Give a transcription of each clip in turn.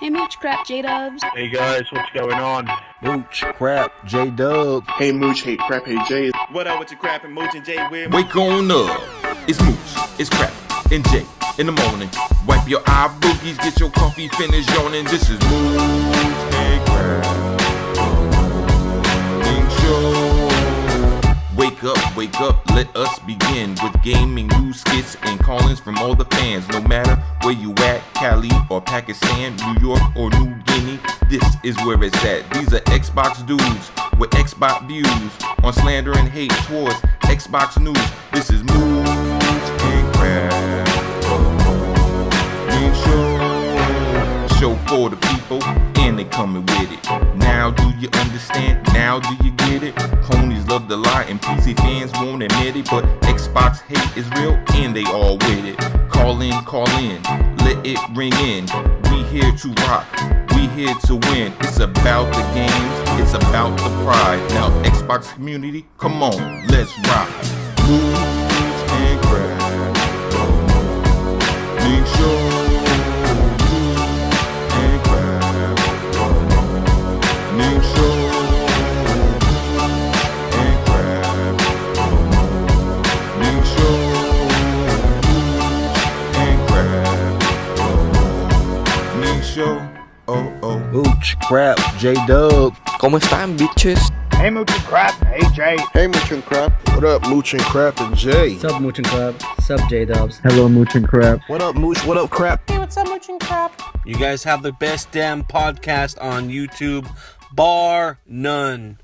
Hey, Mooch Crap, J-Dubs. Hey guys, what's going on? Mooch, Crap, J-Dub. Hey Mooch, hey Crap, hey Jay. What up with your Crap and Mooch and Jay with? Wake on up. It's Mooch, it's Crap, and Jay in the morning. Wipe your eye boogies, get your coffee finished yawning. This is Mooch and Crap. Show. Wake up, let us begin with gaming, news, skits, and call-ins from all the fans. No matter where you at, Cali or Pakistan, New York or New Guinea, this is where it's at. These are Xbox dudes with Xbox views on slander and hate towards Xbox news. This is Mooch and Crap. Show for the people, and they coming with it. Now do you understand? Now do you get it? Ponies love to lie and PC fans won't admit it, but Xbox hate is real and they all with it. Call in, let it ring in. We here to rock, we here to win. It's about the games, it's about the pride. Now Xbox community, come on, let's rock. Mooch and Crap. Make sure. Mooch, Crap, J-Dub. ¿Cómo están, bitches? Hey Mooch and Crap, hey Jay. Hey Mooch and Crap. What up, Mooch and Crap and Jay? Sup, Mooch and Crap. Sup, J-Dubs. Hello, Mooch and Crap. What up, Mooch? What up, Crap? Hey, what's up, Mooch and Crap? You guys have the best damn podcast on YouTube, bar none.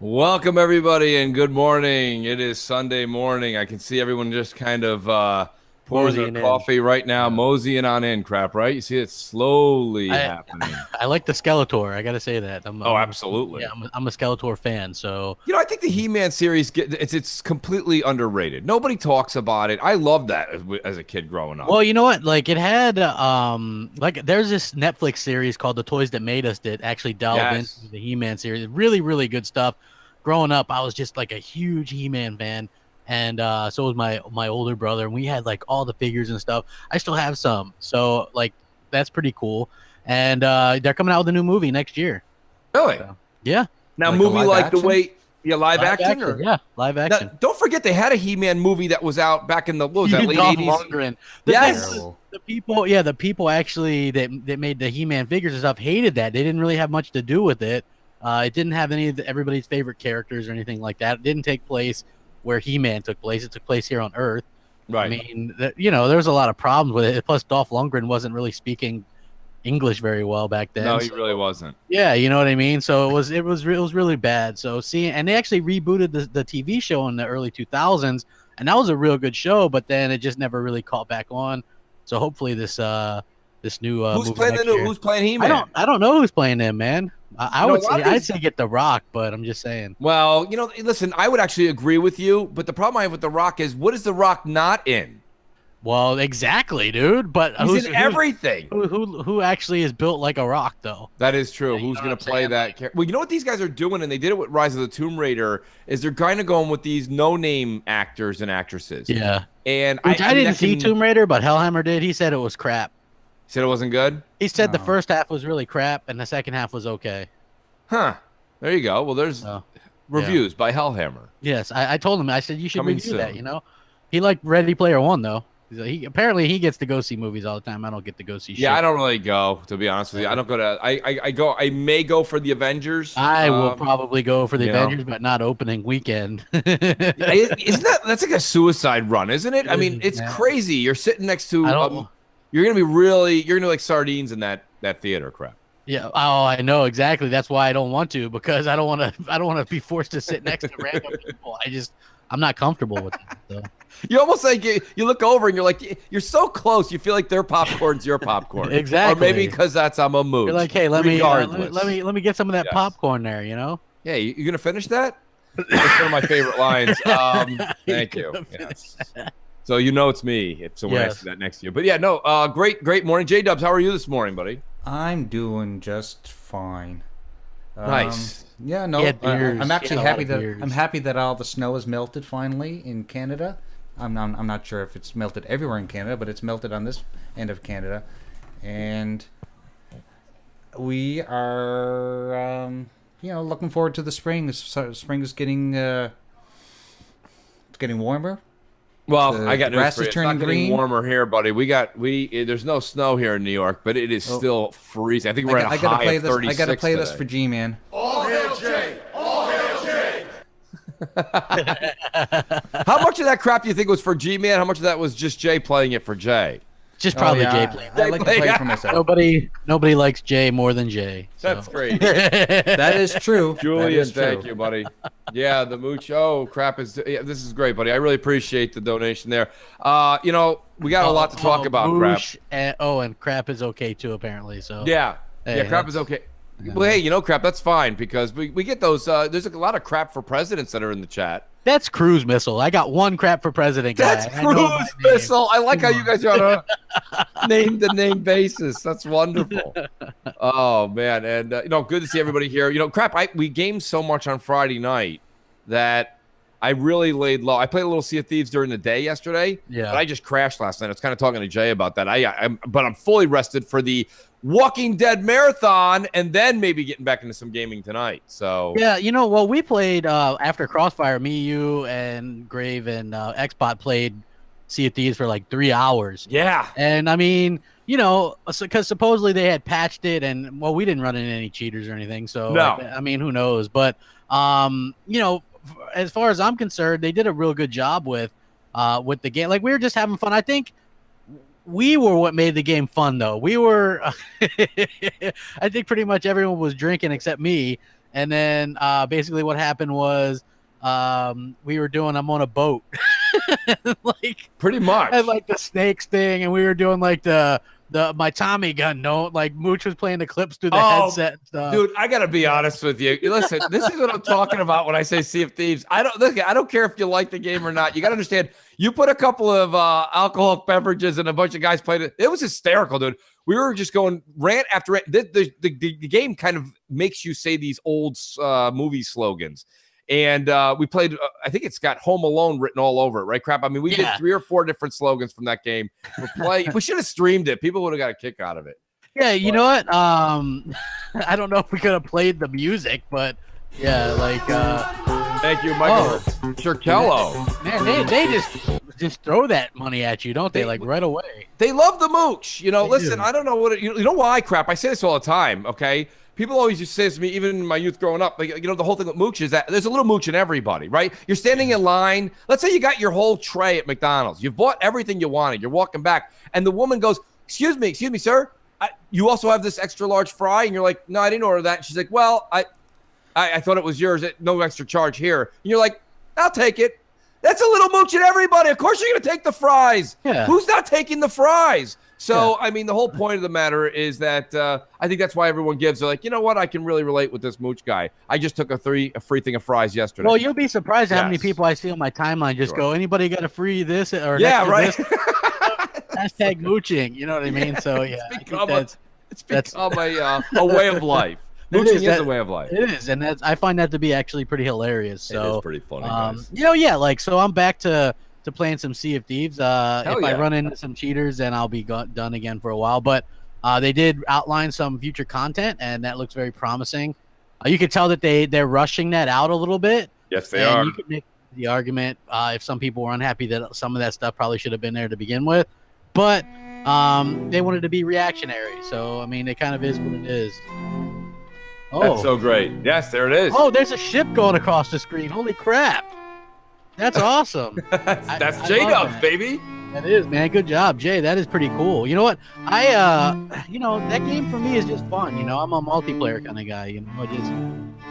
Welcome everybody and good morning. It is Sunday morning. I can see everyone just kind of pouring their coffee right now, moseying on in, Crap, right? You see it slowly happening. I like the Skeletor. I gotta say that. Absolutely. Yeah, I'm a Skeletor fan. So I think the He-Man series it's completely underrated. Nobody talks about it. I loved that as a kid growing up. Well, you know what? Like it had there's this Netflix series called The Toys That Made Us that actually delved into the He-Man series. Really, really good stuff. Growing up, I was just like a huge He-Man fan, and so was my older brother, and we had like all the figures and stuff. I still have some, so like that's pretty cool. And they're coming out with a new movie next year. Really? So, yeah. Now, like movie like action? Live action? action. Yeah, live action. Now, don't forget they had a He-Man movie that was out back in the late 80s. The people actually that made the He-Man figures and stuff hated that. They didn't really have much to do with it. It didn't have any of everybody's favorite characters or anything like that. It didn't take place where He-Man took place. It took place here on Earth. Right. I mean, there was a lot of problems with it. Plus, Dolph Lundgren wasn't really speaking English very well back then. No, he really wasn't. Yeah, you know what I mean. So it was really bad. So and they actually rebooted the TV show in the early 2000s, and that was a real good show. But then it just never really caught back on. So hopefully this new who's playing He-Man? I don't know who's playing him, man. I'd say get The Rock, but I'm just saying. Well, listen, I would actually agree with you, but the problem I have with The Rock is, what is The Rock not in? Well, exactly, dude. But he's in everything. Who actually is built like a rock, though? That is true. Yeah, who's going to play that character? Well, you know what these guys are doing, and they did it with Rise of the Tomb Raider, is they're kind of going with these no-name actors and actresses. Yeah. And I didn't see Tomb Raider, but Hellhammer did. He said it was crap. He said it wasn't good? He said the first half was really crap, and the second half was okay. Huh. There you go. Well, there's reviews by Hellhammer. Yes, I told him. I said you should review that. He liked Ready Player One though. Apparently he gets to go see movies all the time. I don't get to go see. Yeah, shit. I don't really go, to be honest with you. I don't go to. I may go for the Avengers. I will probably go for the Avengers, but not opening weekend. Isn't that's like a suicide run, isn't it? I mean, it's crazy. You're sitting next to. You're gonna like sardines in that theater, Crap. Yeah. Oh, I know exactly. That's why I don't want to, because I don't want to be forced to sit next to random people. I'm not comfortable with that. So. You almost like you look over and you're like, you're so close. You feel like their popcorn's your popcorn. Exactly. Or maybe because that's I'm a mood. You're like, hey, let me get some of that popcorn there. Yeah, you gonna finish that? That's one of my favorite lines. Thank you. Yes. So you know it's me if someone asks that next year. But yeah, no, great morning. J-Dubs, how are you this morning, buddy? I'm doing just fine. Nice. Yeah, no, I'm actually happy that all the snow has melted finally in Canada. I'm not sure if it's melted everywhere in Canada, but it's melted on this end of Canada, and we are looking forward to the spring. Spring is getting it's getting warmer. Well, I got news for you. It's not getting warmer here, buddy. There's no snow here in New York, but it is still freezing. I think we're at a high of 36 I gotta play today. this for G-Man. All hail Jay! All hail Jay! How much of that crap do you think was for G-Man? How much of that was just Jay playing it for Jay? Just probably Jay playing. I like to play it for myself. Nobody likes Jay more than Jay. So. That's great. That is true. Julian, thank you, buddy. Yeah, the mooch. Oh, crap. This is great, buddy. I really appreciate the donation there. We got a lot to talk about, crap. And crap is okay too, apparently. So yeah, crap is okay. Well, hey, crap, that's fine because we get those. There's a lot of crap for presidents that are in the chat. That's Cruise Missile. I got one crap for president guy. That's Cruise Missile. I like how you guys are on a name-to-name basis. That's wonderful. Oh, man. And, good to see everybody here. Crap, we gamed so much on Friday night that I really laid low. I played a little Sea of Thieves during the day yesterday, but I just crashed last night. I was kind of talking to Jay about that. But I'm fully rested for the Walking Dead marathon and then maybe getting back into some gaming tonight. So we played after Crossfire, me, you, and Grave and Xbot played Sea of Thieves for like 3 hours. Yeah. And I mean, because supposedly they had patched it, and we didn't run into any cheaters or anything. So no. I mean, who knows? But as far as I'm concerned, they did a real good job with the game. Like, we were just having fun. I think we were what made the game fun, though. We were, I think pretty much everyone was drinking except me. And then basically what happened was we were doing, I'm on a boat. Like, pretty much. And like the snakes thing. And we were doing like my Tommy gun note. Like, Mooch was playing the clips through the headset and stuff. Dude, I got to be honest with you. Listen, this is what I'm talking about when I say Sea of Thieves. I don't care if you like the game or not. You got to understand. You put a couple of alcoholic beverages and a bunch of guys played it. It was hysterical, dude. We were just going rant after rant. The game kind of makes you say these old movie slogans. And we played, I think it's got Home Alone written all over it, right? Crap. I mean, we did 3 or 4 different slogans from that game. We should have streamed it. People would have got a kick out of it. Yeah, you know what? I don't know if we could have played the music, but yeah, like. Thank you, Michael Chirkello. Man, they just throw that money at you, don't they? Like right away. They love the mooch. Listen, do. I don't know what you know why, crap. I say this all the time, okay? People always used to say this to me, even in my youth growing up, like, the whole thing with mooch is that there's a little mooch in everybody, right? You're standing in line. Let's say you got your whole tray at McDonald's. You've bought everything you wanted. You're walking back, and the woman goes, excuse me, sir. You also have this extra large fry? And you're like, no, I didn't order that. And she's like, well, I thought it was yours. No extra charge here. And you're like, I'll take it. That's a little mooch in everybody. Of course you're going to take the fries. Yeah. Who's not taking the fries? So, I mean, the whole point of the matter is that I think that's why everyone gives. They're like, you know what? I can really relate with this mooch guy. I just took a free thing of fries yesterday. Well, you'll be surprised how many people I see on my timeline just go, anybody got a free this? Or right. This? Hashtag mooching. You know what I mean? So, yeah. It's become a way of life. Mooching is a way of life. It is, and I find that to be actually pretty hilarious. So it is pretty funny, guys. So I'm back to playing some Sea of Thieves. If I run into some cheaters, then I'll be done again for a while. But they did outline some future content, and that looks very promising. You could tell that they're rushing that out a little bit. Yes, they are. You could make the argument if some people were unhappy that some of that stuff probably should have been there to begin with, but they wanted to be reactionary. So I mean, it kind of is what it is. Oh. That's so great. Yes, there it is. Oh, there's a ship going across the screen. Holy crap. That's awesome. That's J-Dubs, baby. That is, man. Good job, Jay. That is pretty cool. You know what? That game for me is just fun. I'm a multiplayer kind of guy. Just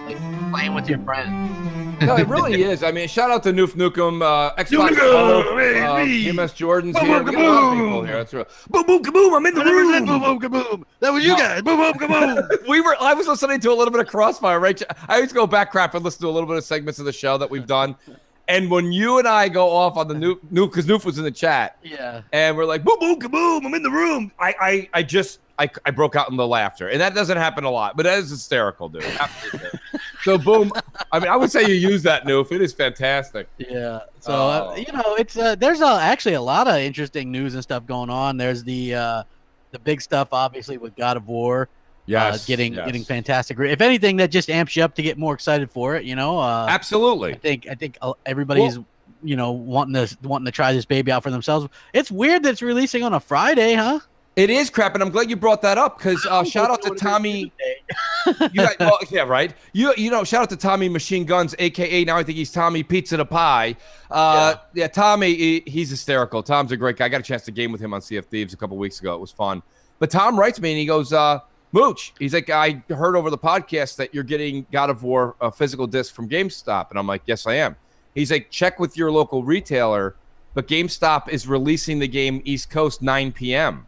like playing with your friends. No, it really is. I mean, shout out to Noof Nukem, Xbox, MS Jordan's here. We got a lot of people here. That's right. Boom, boom, kaboom! I'm in the room. Boom, boom, kaboom. That was you guys. Boom, boom, kaboom. I was listening to a little bit of Crossfire, right? I always go back, crap, and listen to a little bit of segments of the show that we've done. And when you and I go off on the Noof, because Noof was in the chat, and we're like, boom, boom, kaboom, I'm in the room. I broke out in the laughter, and that doesn't happen a lot, but that is hysterical, dude. Absolutely. So, boom. I mean, I would say you use that, Noof. It is fantastic. Yeah. So it's there's actually a lot of interesting news and stuff going on. There's the big stuff, obviously, with God of War. Getting fantastic. If anything, that just amps you up to get more excited for it. Absolutely. I think everybody's wanting to try this baby out for themselves. It's weird that it's releasing on a Friday, huh? It is crap, and I'm glad you brought that up because shout out to Tommy. Right. Shout out to Tommy Machine Guns, aka now I think he's Tommy Pizza to Pie. Tommy, he's hysterical. Tom's a great guy. I got a chance to game with him on Sea of Thieves a couple weeks ago. It was fun. But Tom writes me and he goes, Mooch, he's like, I heard over the podcast that you're getting God of War a physical disc from GameStop, and I'm like, yes, I am. He's like, check with your local retailer, but GameStop is releasing the game East Coast 9 p.m.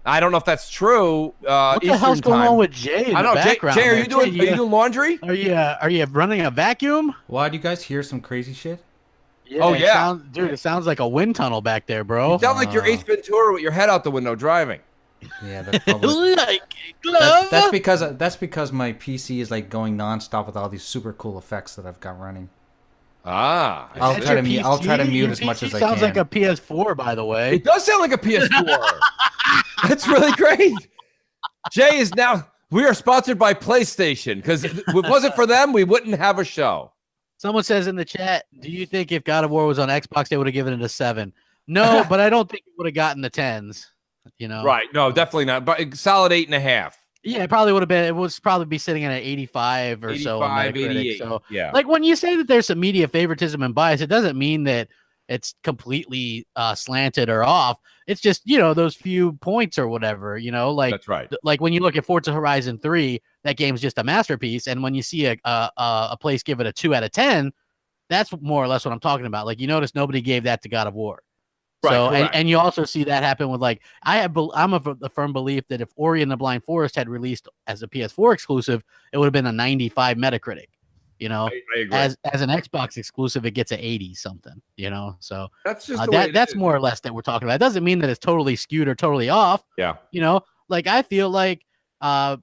I don't know if that's true. What the hell's going on with Jay in the background? Jay, are you doing laundry? Are you running a vacuum? Why do you guys hear some crazy shit? Yeah, it sounds like a wind tunnel back there, bro. You sound like you're Ace Ventura with your head out the window driving. Yeah, that's probably that's because my PC is like going nonstop with all these super cool effects that I've got running. I'll try to mute as much as I can. Sounds like a PS4, by the way. It does sound like a PS4. That's really great. Jay is now. We are sponsored by PlayStation because if it wasn't for them, we wouldn't have a show. Someone says in the chat, "Do you think if God of War was on Xbox, they would have given it a 7?" No, but I don't think it would have gotten the 10s. Right? No, definitely not. But solid 8.5. Yeah, it probably would have been. It would probably be sitting at an 85 or 85, so. 88. So, yeah. Like when you say that there's some media favoritism and bias, it doesn't mean that it's completely slanted or off. It's just those few points or whatever. Like that's right. Like when you look at Forza Horizon 3, that game's just a masterpiece, and when you see a place give it a 2 out of 10, that's more or less what I'm talking about. Like you notice nobody gave that to God of War. Right, so and you also see that happen with like I'm of the firm belief that if Ori and the Blind Forest had released as a PS4 exclusive, it would have been a 95 Metacritic. I agree. As an Xbox exclusive, it gets an 80 something. So that's just that's more or less that we're talking about. It doesn't mean that it's totally skewed or totally off. Yeah. Like I feel like a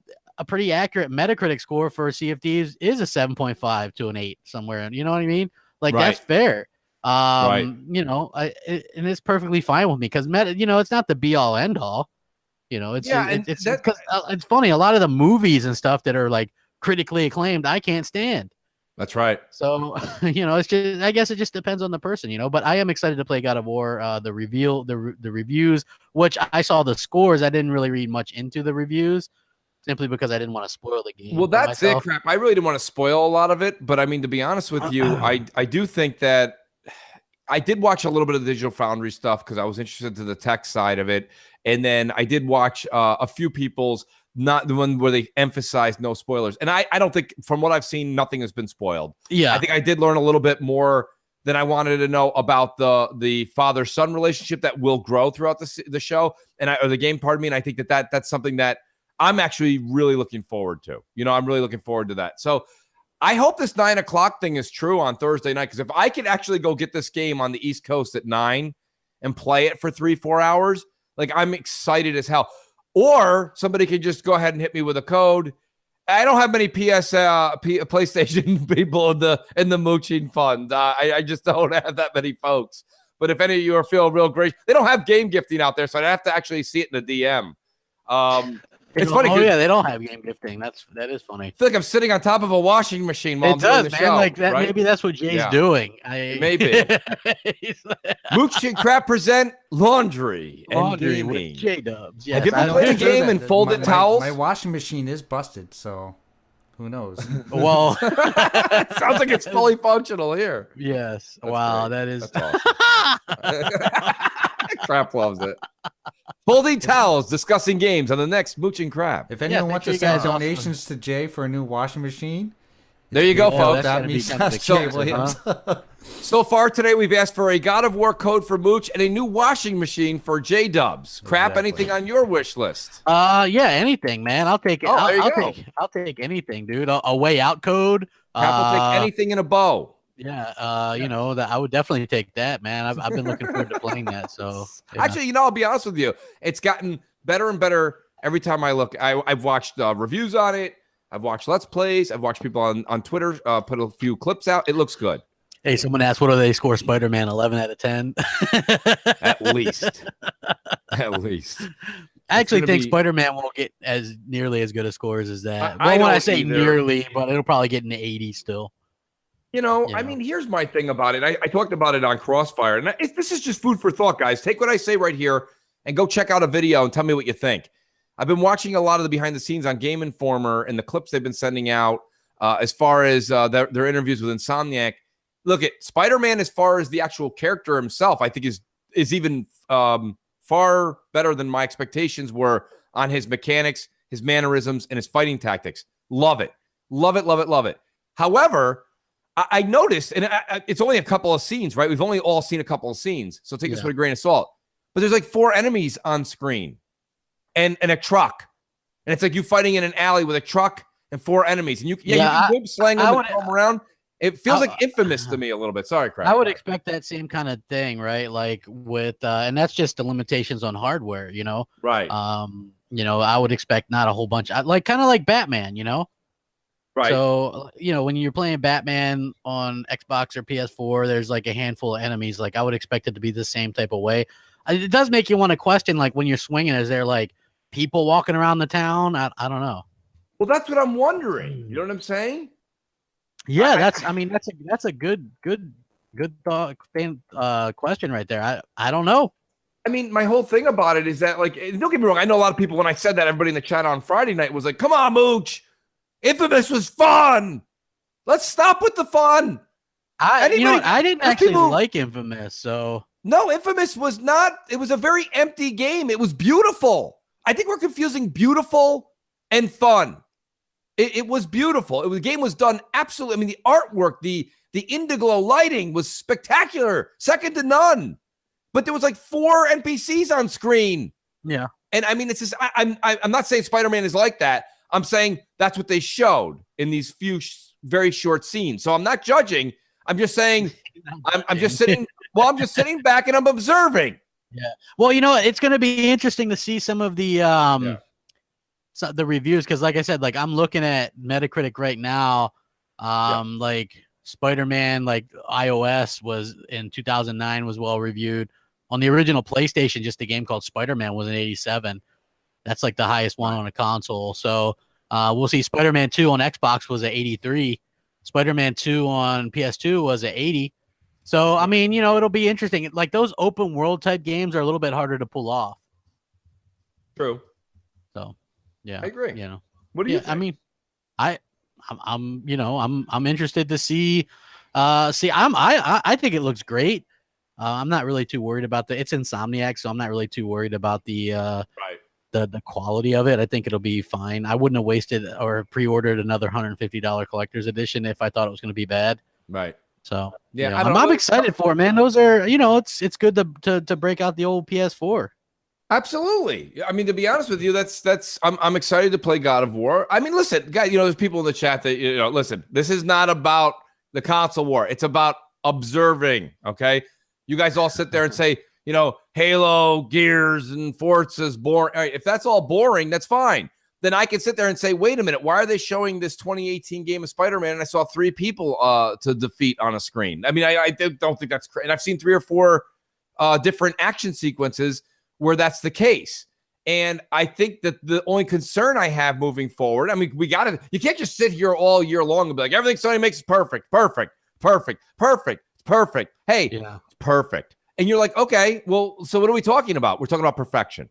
pretty accurate Metacritic score for Sea of Thieves is a 7.5 to an 8 somewhere. You know what I mean? Like that's fair. And it's perfectly fine with me because it's not the be all end all. It's because it's funny. A lot of the movies and stuff that are like critically acclaimed, I can't stand. That's right. So it's just, I guess it just depends on the person, But I am excited to play God of War. The reviews, which I saw the scores. I didn't really read much into the reviews. Simply because I didn't want to spoil the game. Well, that's it, crap. I really didn't want to spoil a lot of it, but I mean, to be honest with you, I do think that I did watch a little bit of the Digital Foundry stuff because I was interested to the tech side of it. And then I did watch a few people's, not the one where they emphasized no spoilers. And I don't think, from what I've seen, nothing has been spoiled. Yeah. I think I did learn a little bit more than I wanted to know about the father-son relationship that will grow throughout the show or the game, pardon me. And I think that's something that I'm actually really looking forward to. I'm really looking forward to that. So I hope this 9 o'clock thing is true on Thursday night, because if I could actually go get this game on the East Coast at 9 and play it for 3-4 hours, like I'm excited as hell. Or somebody could just go ahead and hit me with a code. I don't have many PlayStation people in the mooching fund. I just don't have that many folks. But if any of you are feeling real great, they don't have game gifting out there, so I'd have to actually see it in the DM. It's funny. Oh yeah, they don't have game gifting. That is funny. I feel like I'm sitting on top of a washing machine while I'm doing the show. Like that, right? Maybe that's what Jay's doing. Maybe. Mooch and Crap present laundry and gaming. With J-Dubs. Yes, have you ever played a game and folded towels? My washing machine is busted, so who knows? Well, it sounds like it's fully functional here. Yes. That's wow, great. that is. That's awesome. Crap loves it. Folding towels, discussing games on the next Mooch and Crap. If anyone wants to send donations to Jay for a new washing machine, there you go, folks. That means Jay Williams. So far today, we've asked for a God of War code for Mooch and a new washing machine for J-Dubs. Crap, exactly. Anything on your wish list? Yeah, anything, man. I'll take it. Oh, I'll take anything, dude. A way out code. Crap will take anything in a bow. Yeah, you know, that I would definitely take that, man. I've been looking forward to playing that. So actually, you know, I'll be honest with you, it's gotten better and better every time I look. I've watched reviews on it. I've watched Let's Plays. I've watched people on Twitter put a few clips out. It looks good. Hey, someone asked, what do they score Spider-Man? 11 out of 10? At least. At least. I actually think Spider-Man won't get as nearly as good a scores as that. I say either. Nearly, but it'll probably get in the 80s still. You know, I mean, here's my thing about it. I talked about it on Crossfire, and this is just food for thought, guys. Take what I say right here and go check out a video and tell me what you think. I've been watching a lot of the behind the scenes on Game Informer and the clips they've been sending out as far as their interviews with Insomniac. Look, at Spider-Man, as far as the actual character himself, I think is even far better than my expectations were on his mechanics, his mannerisms, and his fighting tactics. Love it. Love it, love it, love it. However, I noticed, and it's only a couple of scenes, right? We've only all seen a couple of scenes, so take this with a grain of salt. But there's like 4 enemies on screen and a truck. And it's like you fighting in an alley with a truck and 4 enemies. And you can slang them and throw them around. It feels like Infamous to me a little bit. Sorry, Crap. I would expect that same kind of thing, right? Like with, and that's just the limitations on hardware, you know? Right. You know, I would expect not a whole bunch, kind of like Batman, you know? Right. So, you know, when you're playing Batman on Xbox or PS4, there's like a handful of enemies. Like I would expect it to be the same type of way. It does make you want to question, like when you're swinging, is there like people walking around the town? I don't know. Well, that's what I'm wondering. You know what I'm saying? Yeah, that's a good thought, question right there. I don't know. I mean, my whole thing about it is that, like, don't get me wrong. I know a lot of people, when I said that, everybody in the chat on Friday night was like, come on, Mooch. Infamous was fun. Let's stop with the fun. I didn't actually like Infamous, so. No, Infamous was not. It was a very empty game. It was beautiful. I think we're confusing beautiful and fun. It was beautiful. The game was done absolutely. I mean, the artwork, the indigo lighting was spectacular, second to none. But there was like 4 NPCs on screen. Yeah. And I mean, it's just, I'm not saying Spider-Man is like that. I'm saying that's what they showed in these few very short scenes. So I'm not judging. I'm just saying I'm just sitting. Well, I'm just sitting back and I'm observing. Yeah. Well, you know, it's going to be interesting to see some of the the reviews, because like I said, like I'm looking at Metacritic right now. Like Spider-Man, like iOS was in 2009 was well reviewed. On the original PlayStation, just a game called Spider-Man was an 87. That's like the highest one on a console. So we'll see. Spider-Man 2 on Xbox was an 83. Spider-Man 2 on PS2 was an 80. So, I mean, you know, it'll be interesting. Like those open world type games are a little bit harder to pull off. True. So, yeah. I agree. You know. What do you think? I mean, I'm interested to see I think it looks great. I'm not really too worried about it's Insomniac, so I'm not really too worried about the quality of it. I think it'll be fine. I wouldn't have wasted or pre-ordered another $150 collector's edition if I thought it was going to be bad. Right. So yeah, you know, I'm excited for it, man. Those are, you know, it's good to break out the old PS4. Absolutely. I mean, to be honest with you, I'm excited to play God of War. I mean, listen, guys, you know, there's people in the chat that, you know, listen, this is not about the console war. It's about observing. Okay. You guys all sit there and say, you know, Halo, Gears, and Forza's boring. All right, if that's all boring, that's fine. Then I can sit there and say, wait a minute, why are they showing this 2018 game of Spider-Man and I saw 3 people to defeat on a screen? I mean, I don't think that's crazy. And I've seen 3 or 4 different action sequences where that's the case. And I think that the only concern I have moving forward, I mean, you can't just sit here all year long and be like, everything Sony makes is perfect. Hey, it's perfect. And you're like, okay, well, so what are we talking about? We're talking about perfection.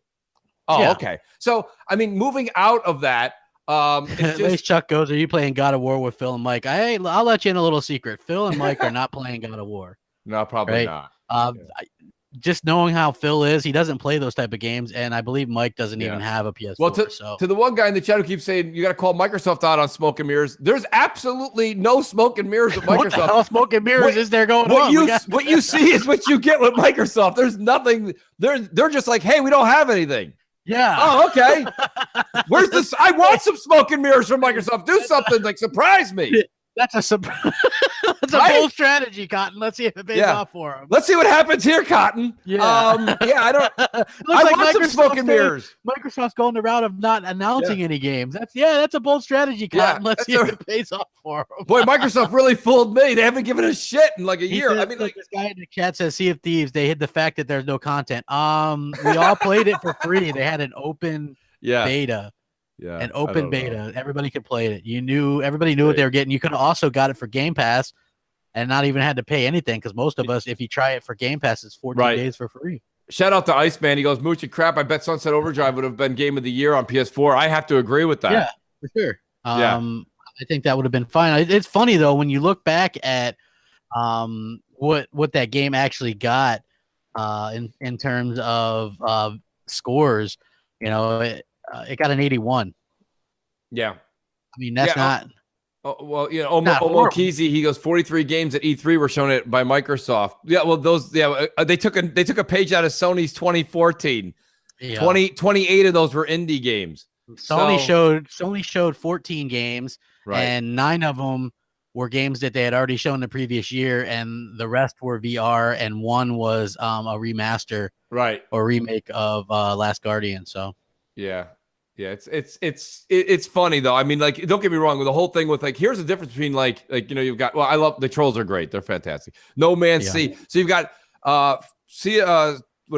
Oh, yeah. Okay. So, I mean, moving out of that, it's just... Chuck goes, are you playing God of War with Phil and Mike? I'll let you in a little secret. Phil and Mike are not playing God of War. No, probably right? not. Just knowing how Phil is, he doesn't play those type of games, and I believe Mike doesn't even have a PS4. Well, to the one guy in the chat who keeps saying you got to call Microsoft out on smoke and mirrors, there's absolutely no smoke and mirrors with Microsoft. What the hell smoke and mirrors is there going on? What you see is what you get with Microsoft. There's nothing. They're just like, hey, we don't have anything. Yeah. Oh, okay. Where's this? I want some smoke and mirrors from Microsoft. Do something, like surprise me. That's a surprise. That's a bold strategy, Cotton. Let's see if it pays off for him. Let's see what happens here, Cotton. Yeah. I don't. I want some smoke and mirrors. Microsoft's going the route of not announcing any games. That's a bold strategy, Cotton. Let's see if it pays off for him. Boy, Microsoft really fooled me. They haven't given a shit in like a year. Says, this guy in the chat says Sea of Thieves. They hid the fact that there's no content. We all played it for free. They had an open beta. Yeah, an open beta. Everybody could play it. Everybody knew what they were getting. You could have also got it for Game Pass and not even had to pay anything, because most of us, if you try it for Game Pass, it's 14 days for free. Shout out to Iceman. He goes, Mooch and crap. I bet Sunset Overdrive would have been game of the year on PS4. I have to agree with that. Yeah, for sure. I think that would have been fine. It's funny though when you look back at what that game actually got in terms of scores. It got an 81. Yeah. I mean, that's not. Omo Kesey, he goes 43 games at E3 were shown it by Microsoft. Yeah, well, they took a page out of Sony's 2014. Yeah. 28 of those were indie games. Sony showed 14 games, and 9 of them were games that they had already shown the previous year, and the rest were VR, and 1 was a remaster, or remake of Last Guardian. So yeah, it's funny though. I mean, like, don't get me wrong with the whole thing with like, here's the difference between you've got, I love the Trolls are great, they're fantastic. No Man's Sea. So you've got what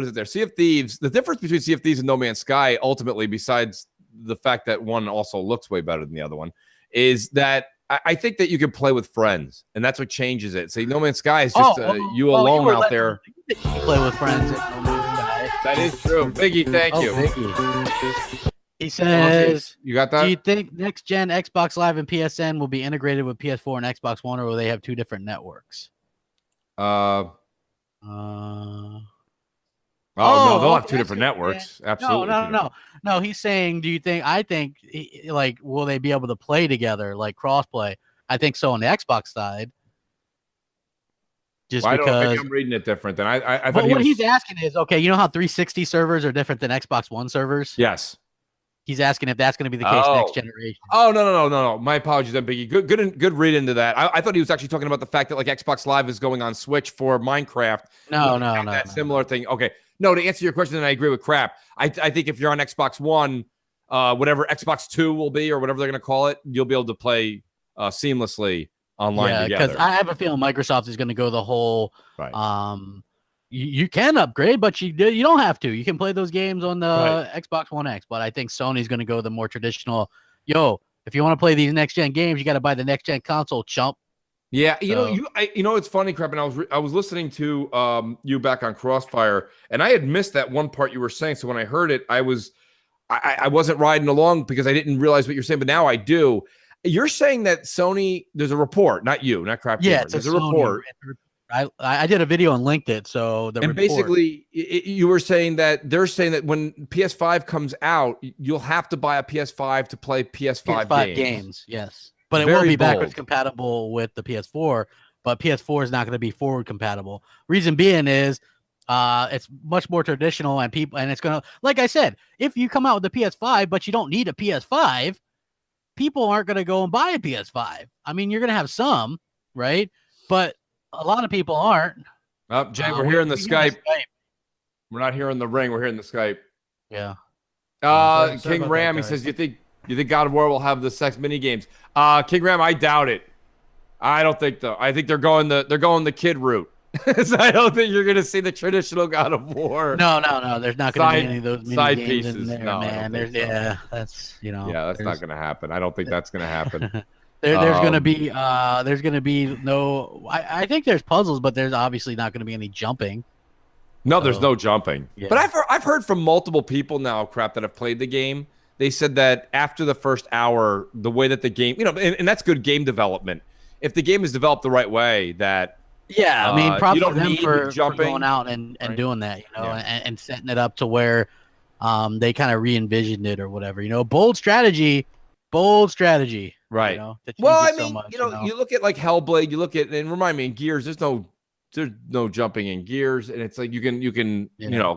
is it there? Sea of Thieves. The difference between Sea of Thieves and No Man's Sky, ultimately, besides the fact that one also looks way better than the other one, is that I think that you can play with friends, and that's what changes it. See, No Man's Sky is just you alone out there. You play with friends at No Man's Sky. That is true. Biggie, thank you. Biggie. He says, you got that? Do you think next gen Xbox Live and PSN will be integrated with PS4 and Xbox One, or will they have 2 different networks? No, they'll have 2 different networks. Absolutely. No. He's saying, I think, will they be able to play together, like crossplay? I think so on the Xbox side. Just because I don't think I'm reading it different than I thought. What he's asking is, okay, you know how 360 servers are different than Xbox One servers? Yes. He's asking if that's going to be the case next generation. Oh, no. My apologies, then, Biggie. Good read into that. I thought he was actually talking about the fact that like Xbox Live is going on Switch for Minecraft. No. That similar thing. Okay. No, to answer your question, I agree with crap. I think if you're on Xbox One, whatever Xbox 2 will be or whatever they're going to call it, you'll be able to play seamlessly online together. Yeah, because I have a feeling Microsoft is going to go the whole you can upgrade, but you don't have to. You can play those games on the Xbox One X, but I think Sony's going to go the more traditional, if you want to play these next-gen games, you got to buy the next-gen console, chump. Yeah, it's funny, crap, and I was listening to you back on Crossfire, and I had missed that one part you were saying. So when I heard it, I wasn't riding along because I didn't realize what you're saying, but now I do. You're saying that Sony, there's a report, not you, not crap. Yeah, there's a report. I did a video and linked it. So basically, you were saying that they're saying that when PS5 comes out, you'll have to buy a PS5 to play PS5 games. Yes. But it will be backwards compatible with the PS4, but PS4 is not going to be forward compatible. Reason being is it's much more traditional, and it's going to, like I said, if you come out with a PS5, but you don't need a PS5, people aren't going to go and buy a PS5. I mean, you're going to have some, right? But a lot of people aren't. Jay, we're here in the Skype. We're not here in the ring. We're here in the Skype. Yeah. King Ram, he says, you think God of War will have the sex mini games? King Ram, I doubt it. I don't think though. I think they're going the kid route. So I don't think you're going to see the traditional God of War. No. There's not going to be any of those mini side games pieces in there, man. That's that's not going to happen. I don't think that's going to happen. There's going to be no. I think there's puzzles, but there's obviously not going to be any jumping. No, there's no jumping. Yeah. But I've heard from multiple people now, crap, that have played the game. They said that after the first hour, the way that the game, and that's good game development. If the game is developed the right way, that I mean, probably them for going out and doing that, and setting it up to where they kind of re-envisioned it or whatever. Bold strategy. Right. Well, I mean, you look at like Hellblade, and remind me, in Gears, there's no there's no jumping in gears, and it's like you can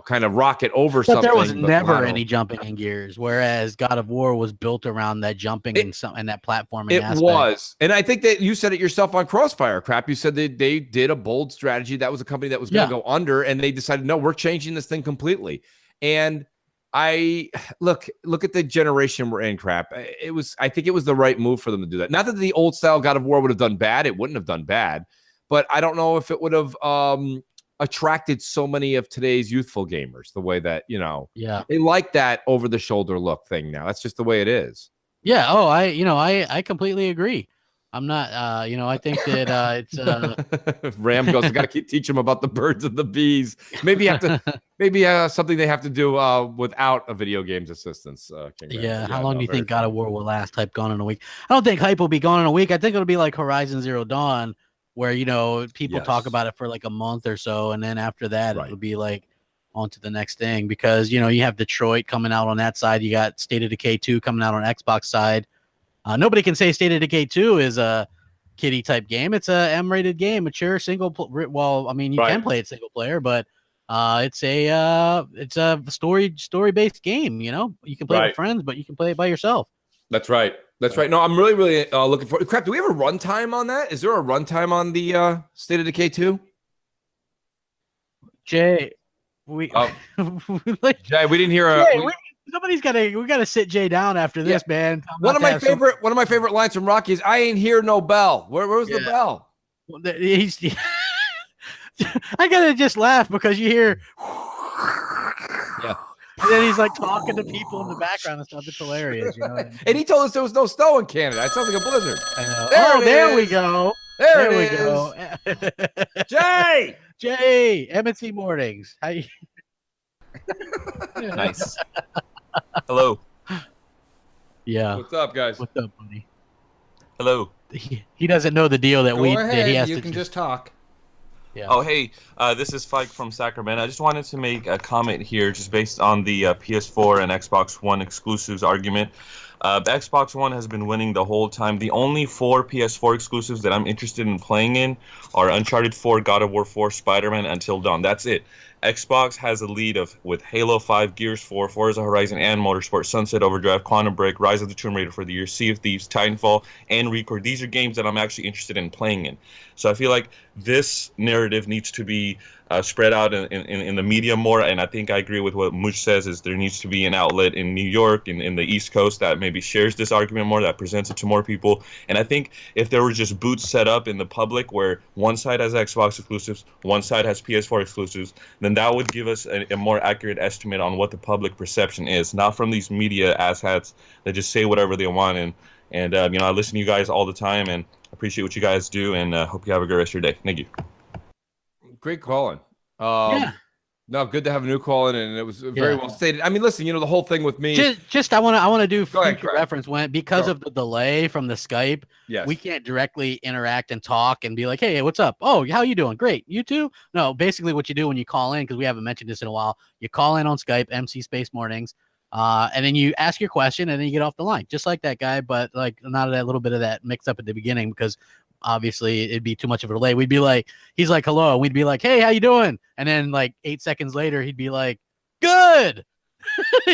kind of rocket over something. But there was never any jumping in gears, whereas God of War was built around that jumping and that platforming It aspect. was. And I think that you said it yourself on Crossfire, Crap. You said they did a bold strategy. That was a company that was going to go under, and they decided, no, we're changing this thing completely. And I look at the generation we're in, Crap. I think it was the right move for them to do that. Not that the old style God of War would have done bad. It wouldn't have done bad. But I don't know if it would have attracted so many of today's youthful gamers the way that, they like that over-the-shoulder look thing now. That's just the way it is. Yeah. Oh, I completely agree. I'm not, I think that it's Ram goes, I got to keep teaching them about the birds and the bees. Maybe something they have to do without a video games assistance. How long do you think God of War will last? Hype gone in a week. I don't think hype will be gone in a week. I think it'll be like Horizon Zero Dawn, where people talk about it for like a month or so, and then after that it'll be like on to the next thing, because you have Detroit coming out on that side, you got State of Decay 2 coming out on Xbox side. Nobody can say State of Decay 2 is a kiddie type game. It's a M-rated game, mature single. You can play it single player, but it's a story based game. You can play it with friends, but you can play it by yourself. That's right. That's right. No, I'm really looking forward. Crap, do we have a runtime on that? Is there a runtime on the State of Decay 2? Jay, Jay, we didn't hear we gotta sit Jay down after this, man. One of my favorite lines from Rocky is, "I ain't hear no bell." Where was the bell? I gotta just laugh because you hear, and then he's like talking to people in the background and stuff. It's hilarious, And he told us there was no snow in Canada. It sounds like a blizzard. I know. There we go. There we go. Jay, M&C Mornings. How you? Nice. Hello. Yeah. What's up, guys? What's up, buddy? Hello. He doesn't know the deal that he has you can just talk. Yeah. Oh, hey, this is Fike from Sacramento. I just wanted to make a comment here just based on the PS4 and Xbox One exclusives argument. The Xbox One has been winning the whole time. The only 4 PS4 exclusives that I'm interested in playing in are Uncharted 4, God of War 4, Spider-Man, Until Dawn. That's it. Xbox has a lead with Halo 5, Gears 4, Forza Horizon, and Motorsport, Sunset Overdrive, Quantum Break, Rise of the Tomb Raider for the year, Sea of Thieves, Titanfall, and Record. These are games that I'm actually interested in playing in. So I feel like this narrative needs to be spread out in the media more, and I think I agree with what Mooch says, is there needs to be an outlet in New York and in the East Coast that maybe shares this argument more, that presents it to more people. And I think if there were just booths set up in the public where one side has Xbox exclusives, one side has PS4 exclusives, then that would give us a more accurate estimate on what the public perception is, not from these media asshats that just say whatever they want. And I listen to you guys all the time and appreciate what you guys do, and hope you have a great rest of your day. Thank you. Great calling. No, good to have a new call in, and it was very well stated. I mean, listen, the whole thing with me. I want to do future reference because of the delay from the Skype. Yes. We can't directly interact and talk and be like, "Hey, what's up? Oh, how you doing? Great. You too?" No, basically what you do when you call in, because we haven't mentioned this in a while, you call in on Skype, MC Space Mornings, and then you ask your question, and then you get off the line, just like that guy, but like not that little bit of that mixed up at the beginning, because obviously it'd be too much of a delay. We'd be like, he's like, hello. And we'd be like, hey, how you doing? And then like 8 seconds later, he'd be like, good.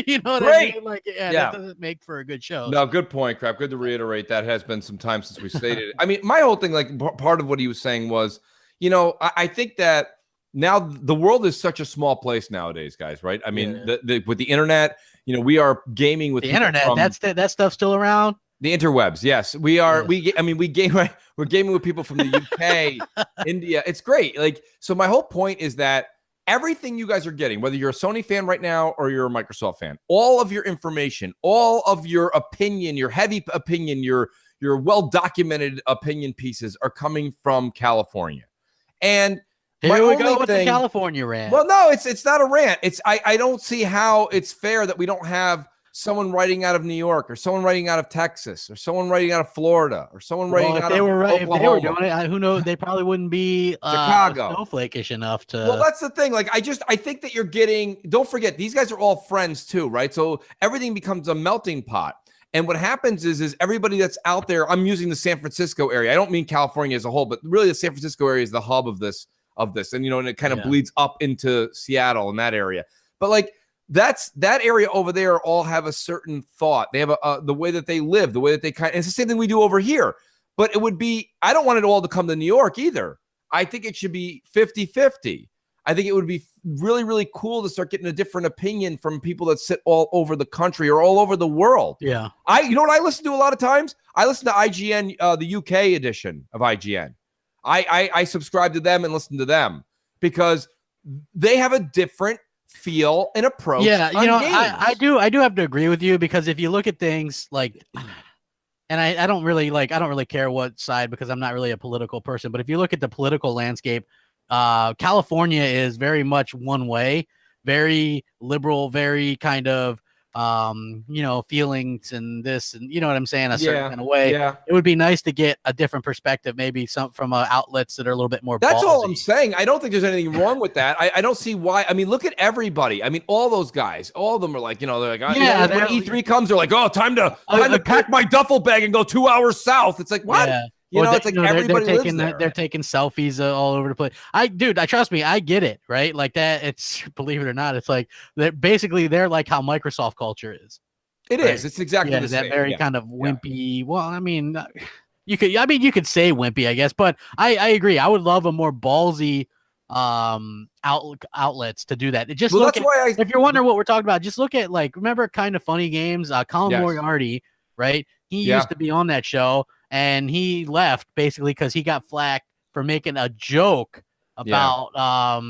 You know what I mean? Like, that doesn't make for a good show. No, good point, Crap. Good to reiterate. That has been some time since we stated it. I mean, my whole thing, like part of what he was saying was, I think that now the world is such a small place nowadays, guys, right? I mean, with the internet, we are gaming with the internet. That stuff's still around. The interwebs, yes, we are. Yes. We're gaming with people from the UK, India. It's great. Like, so my whole point is that everything you guys are getting, whether you're a Sony fan right now or you're a Microsoft fan, all of your information, all of your opinion, your heavy opinion, your well-documented opinion pieces are coming from California. And here we go with the California rant. Well, no, it's not a rant. I don't see how it's fair that we don't have someone writing out of New York, or someone writing out of Texas, or someone writing out of Florida, or someone writing out of Oklahoma. If they were doing it, who knows? They probably wouldn't be Chicago snowflakeish enough to. Well, that's the thing. Like, I think that you're getting. Don't forget, these guys are all friends too, right? So everything becomes a melting pot. And what happens is everybody that's out there. I'm using the San Francisco area. I don't mean California as a whole, but really the San Francisco area is the hub of this of this, and and it kind of bleeds up into Seattle and that area. But like that area over there all have a certain thought. They have the way that they live, the way that they it's the same thing we do over here. But it would be, I don't want it all to come to New York either. I think it should be 50-50. I think it would be really, really cool to start getting a different opinion from people that sit all over the country or all over the world. Yeah. You know what I listen to a lot of times? I listen to IGN, the UK edition of IGN. I subscribe to them and listen to them because they have a different feel and approach. Yeah, I do have to agree with you, because if you look at things like, and I don't really care what side, because I'm not really a political person, but if you look at the political landscape, California is very much one way, very liberal, very kind of feelings and this, and you know what I'm saying, a certain kind of way. Yeah. It would be nice to get a different perspective, maybe some from outlets that are a little bit more That's ballsy. all I'm saying. I don't think there's anything wrong with that. I don't see why. I mean, look at everybody. I mean, all those guys, all of them are like, they're like, when E3 comes, they're like, oh, time to pack my duffel bag and go 2 hours south. It's like, what? Yeah. It's like everybody lives there. They're taking selfies all over the place. Trust me, I get it, right? Like that. It's, believe it or not, it's like they're like how Microsoft culture is. It is. It's exactly the same. That very kind of wimpy. Yeah. Well, I mean, you could say wimpy, I guess, but I agree. I would love a more ballsy outlets to do that. If you're wondering what we're talking about, just look at remember Kind of Funny Games, Colin Moriarty, right? He used to be on that show. And he left basically because he got flack for making a joke about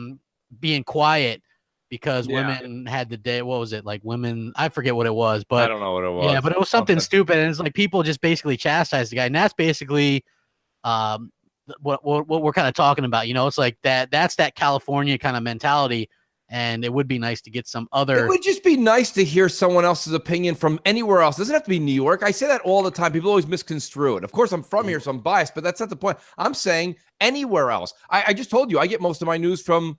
being quiet because women had the day. What was it, like women? I forget what it was, but I don't know what it was. Yeah, but it was something stupid, and it's like people just basically chastised the guy, and that's basically what we're kind of talking about. It's like that. That's that California kind of mentality. And it would be nice to get some other. It would just be nice to hear someone else's opinion from anywhere else. It doesn't have to be New York. I say that all the time. People always misconstrue it. Of course, I'm from here, so I'm biased, but that's not the point. I'm saying anywhere else. I just told you I get most of my news from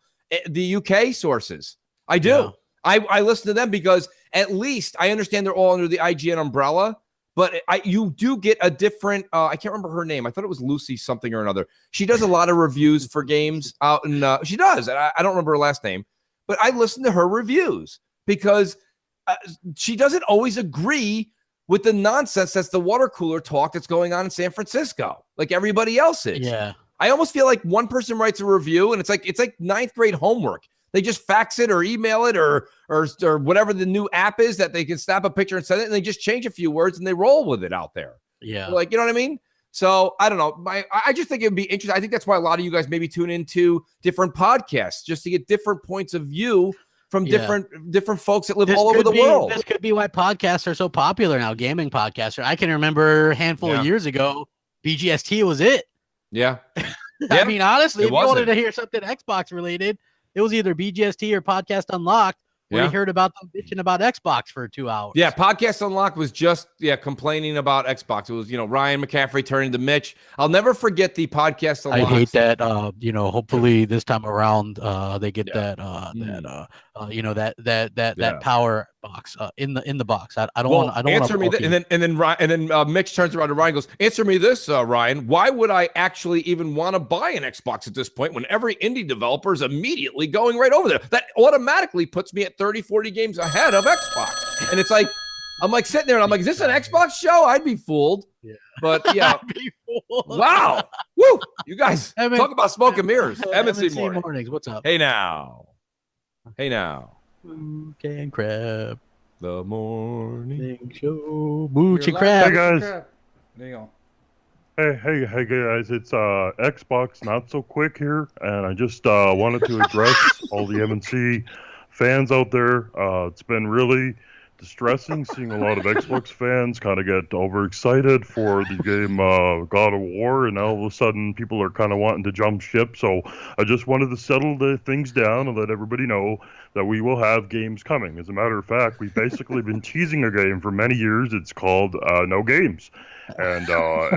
the UK sources. I do. Yeah. I listen to them because at least I understand they're all under the IGN umbrella. But you do get a different. I can't remember her name. I thought it was Lucy something or another. She does a lot of reviews for games out in. She does. I don't remember her last name. But I listen to her reviews because she doesn't always agree with the nonsense that's the water cooler talk that's going on in San Francisco, like everybody else is. Yeah. I almost feel like one person writes a review and it's like ninth grade homework. They just fax it or email it or whatever the new app is that they can snap a picture and send it, and they just change a few words and they roll with it out there. Yeah. Like, you know what I mean? So I don't know. I just think it would be interesting. I think that's why a lot of you guys maybe tune into different podcasts just to get different points of view from different folks that live all over the world. This could be why podcasts are so popular now. Gaming podcasts. I can remember a handful of years ago, BGST was it. Yeah. I mean, honestly, if you wanted to hear something Xbox related, it was either BGST or Podcast Unlocked. Where you heard about them bitching about Xbox for 2 hours. Yeah, Podcast Unlocked was just complaining about Xbox. It was Ryan McCaffrey turning to Mitch. I'll never forget the Podcast Unlocked. I hate that. Hopefully this time around they get that power box in the box. I don't want. I don't answer me. And then Mitch turns around to Ryan and goes, "Answer me this, Ryan. Why would I actually even want to buy an Xbox at this point when every indie developer is immediately going right over there? That automatically puts me at 30, 40 games ahead of Xbox." And it's like, I'm like sitting there and I'm like, is this an Xbox show? I'd be fooled. Yeah. But yeah. I'd be fooled. Wow. Woo. You guys talk about smoke and mirrors. M&C Mornings. What's up? Hey now. Okay, and crab. The morning show. Mooch and crab. Hey guys. There you go. Hey guys, it's Xbox Not So Quick here, and I just wanted to address all the M&C fans out there. It's been really distressing seeing a lot of Xbox fans kind of get overexcited for the game God of War, and now all of a sudden people are kind of wanting to jump ship. So I just wanted to settle the things down and let everybody know that we will have games coming. As a matter of fact, we've basically been teasing a game for many years. It's called No Games. And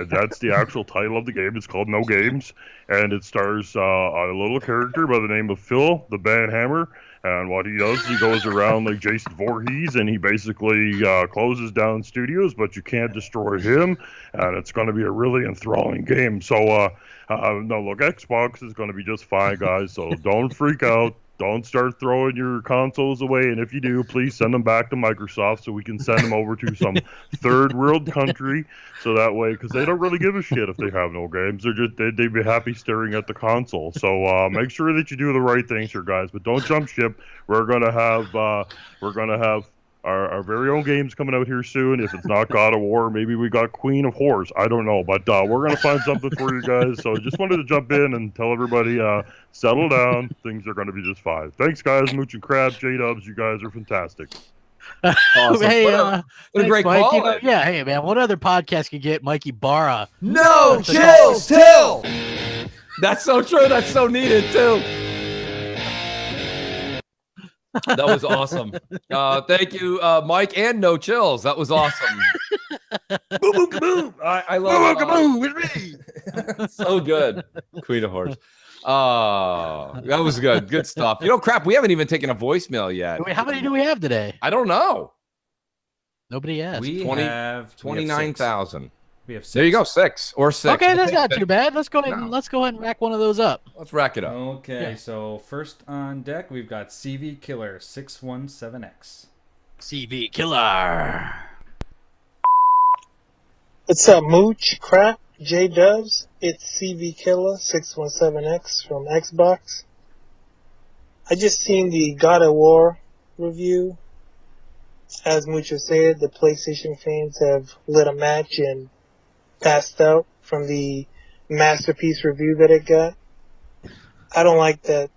that's the actual title of the game. It's called No Games, and it stars a little character by the name of Phil the Band Hammer, And what he does, he goes around like Jason Voorhees, and he basically closes down studios, but you can't destroy him, and it's going to be a really enthralling game. So, no, look, Xbox is going to be just fine, guys, so don't freak out. Don't start throwing your consoles away, and if you do, please send them back to Microsoft so we can send them over to some third world country, so that way, because they don't really give a shit if they have no games. They'd be happy staring at the console. So make sure that you do the right things here, guys, but don't jump ship. We're gonna have our very own games coming out here soon. If it's not God of War, maybe we got Queen of Whores. I don't know, but we're going to find something for you guys. So just wanted to jump in and tell everybody, settle down. Things are going to be just fine. Thanks, guys. Mooch and Crab, J-Dubs, you guys are fantastic. Awesome. Hey, what a great Mike. call. Yeah, hey, man, what other podcast could get Mikey Barra? No chill till. That's so true. That's so needed, too. That was awesome. Thank you, Mike, and No Chills. That was awesome. Boom, boom, kaboom. I love it. Boom, with me. So good. Queen of Horse. That was good. Good stuff. You know, crap, we haven't even taken a voicemail yet. How many do we have today? I don't know. Nobody asked. We have 29,000. We have 6. There you go, 6 or 6. Okay, that's not too bad. Let's go ahead and rack one of those up. Let's rack it up. Okay, so first on deck, we've got CV Killer 617X. CV Killer. What's up, Mooch, Crap, J-Dubs? It's CV Killer 617X from Xbox. I just seen the God of War review. As Mooch said, the PlayStation fans have lit a match and passed out from the masterpiece review that it got. I don't like that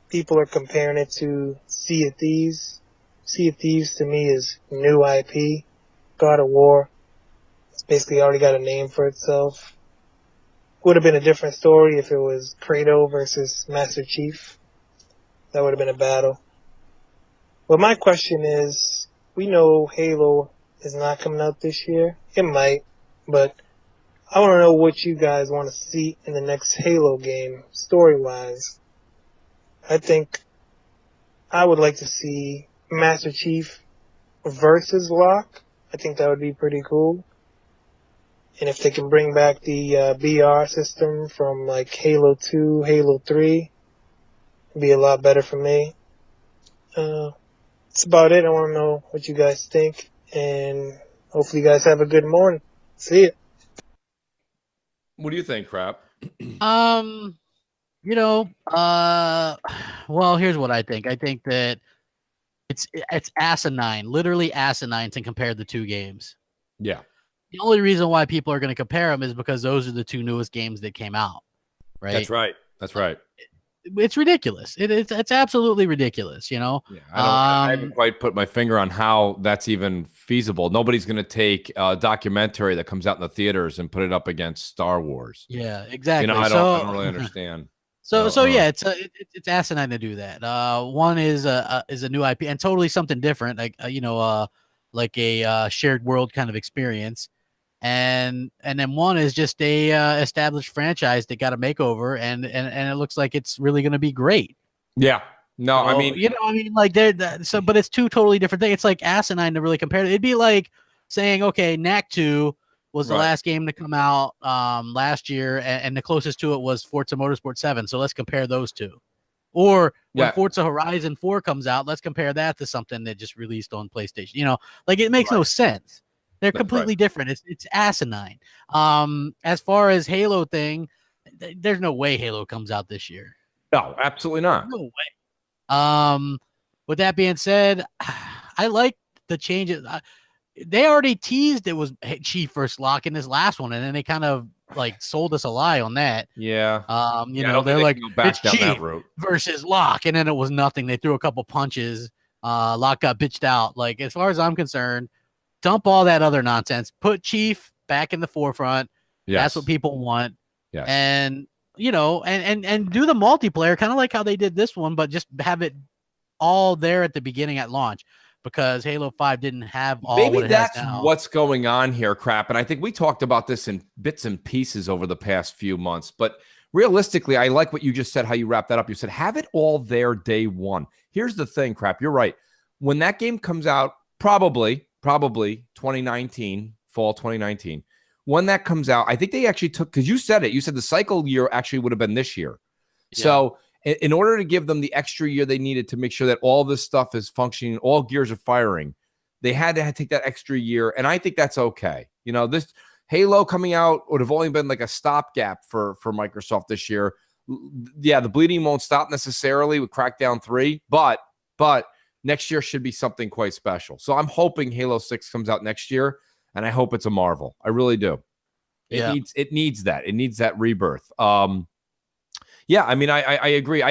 people are comparing it to Sea of Thieves. Sea of Thieves to me is new IP. God of War, it's basically already got a name for itself. Would have been a different story if it was Kratos versus Master Chief. That would have been a battle. But my question is, we know Halo is not coming out this year. It might, but I want to know what you guys want to see in the next Halo game, story-wise. I think I would like to see Master Chief versus Locke. I think that would be pretty cool. And if they can bring back the BR system from like Halo 2, Halo 3, it'd be a lot better for me. That's about it. I want to know what you guys think, and hopefully you guys have a good morning. See ya. What do you think, Crap? Well, here's what I think. I think that it's asinine, literally asinine to compare the two games. Yeah. The only reason why people are going to compare them is because those are the two newest games that came out, right? That's right. That's right. It's ridiculous. It's absolutely ridiculous, you know? Yeah, I haven't quite put my finger on how that's even feasible. Nobody's going to take a documentary that comes out in the theaters and put it up against Star Wars. Yeah, exactly. You know, I don't really understand. So yeah, it's asinine to do that. One is a new IP and totally something different, like like a shared world kind of experience. And then one is just a established franchise that got a makeover, and it looks like it's really going to be great. Yeah. No, so, like but it's two totally different things. It's like asinine to really compare. It'd be like saying, okay, Knack 2 was the last game to come out last year, and the closest to it was Forza Motorsport 7. So let's compare those two. Or when Forza Horizon 4 comes out, let's compare that to something that just released on PlayStation. You know, like it makes no sense. They're completely different. It's asinine. As far as Halo thing, there's no way Halo comes out this year. No, absolutely not. No way. With that being said, I like the changes. They already teased it was Chief versus Locke in this last one, and then they kind of like sold us a lie on that. Yeah. They're like, it's down Chief that route versus Locke, and then it was nothing. They threw a couple punches. Locke got bitched out. Like, as far as I'm concerned, dump all that other nonsense. Put Chief back in the forefront. Yes. That's what people want. Yes. And and do the multiplayer kind of like how they did this one, but just have it all there at the beginning at launch, because Halo 5 didn't have all. Maybe what it that's has now. what's going on here, Crap. And I think we talked about this in bits and pieces over the past few months, but realistically, I like what you just said, how you wrap that up. You said, have it all there day one. Here's the thing, Crap. You're right. When that game comes out, probably 2019, fall 2019, when that comes out, I think they actually took, because you said it, you said the cycle year actually would have been this year. Yeah. So in order to give them the extra year they needed to make sure that all this stuff is functioning, all gears are firing, they had to take that extra year. And I think that's okay. This Halo coming out would have only been like a stopgap for Microsoft this year. Yeah, the bleeding won't stop necessarily with Crackdown 3, but next year should be something quite special. So I'm hoping Halo 6 comes out next year, and I hope it's a marvel. I really do. It needs that. It needs that rebirth. Yeah, I mean, I agree.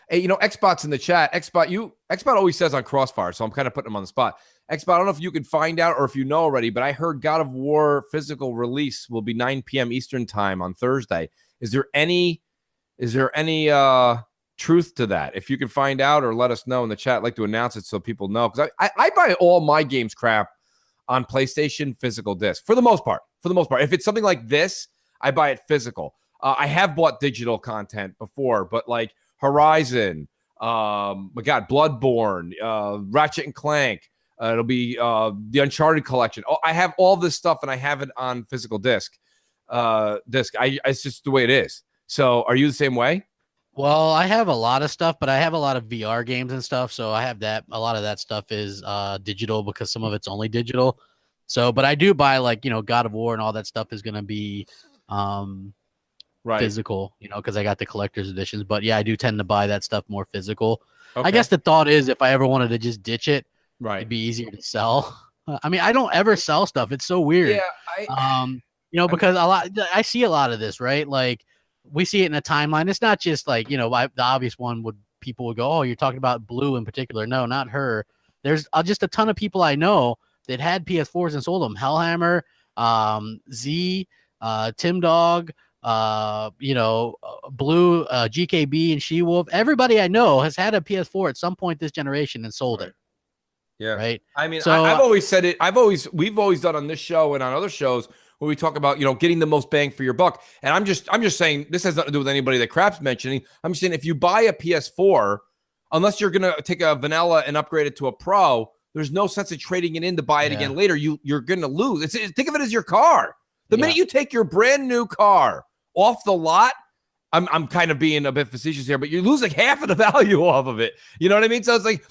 Xbot's in the chat. Xbot always says on Crossfire, so I'm kind of putting him on the spot. Xbot, I don't know if you can find out or if you know already, but I heard God of War physical release will be 9 p.m. Eastern time on Thursday. Is there any truth to that? If you can find out or let us know in the chat, I'd like to announce it so people know. Because I buy all my games crap on PlayStation physical disc for the most part. If it's something like this, I buy it physical. I have bought digital content before, but like Horizon, Bloodborne, Ratchet and Clank. It'll be the Uncharted collection. Oh, I have all this stuff, and I have it on physical disc. It's just the way it is. So, are you the same way? Well, I have a lot of stuff, but I have a lot of VR games and stuff. So I have that. A lot of that stuff is digital because some of it's only digital. So, but I do buy God of War and all that stuff is going to be physical, because I got the collector's editions. But yeah, I do tend to buy that stuff more physical. Okay. I guess the thought is if I ever wanted to just ditch it, it'd be easier to sell. I mean, I don't ever sell stuff. It's so weird. Yeah, because I see a lot of this, right? Like we see it in a timeline. It's not just like, the obvious one people would go, oh, you're talking about Blue in particular. No, not her. There's just a ton of people I know that had PS4s and sold them. Hellhammer, Z, Tim Dog, Blue, GKB, and She-Wolf. Everybody I know has had a PS4 at some point this generation and sold it. Yeah. Right. I mean, so, I've always said it. We've always done on this show and on other shows where we talk about, getting the most bang for your buck. And I'm just saying this has nothing to do with anybody that Crap's mentioning. I'm just saying if you buy a PS4, unless you're going to take a vanilla and upgrade it to a pro, there's no sense of trading it in to buy it again later. You're going to lose. Think of it as your car. The minute you take your brand new car off the lot, I'm kind of being a bit facetious here, but you lose like half of the value off of it. You know what I mean? So it's like,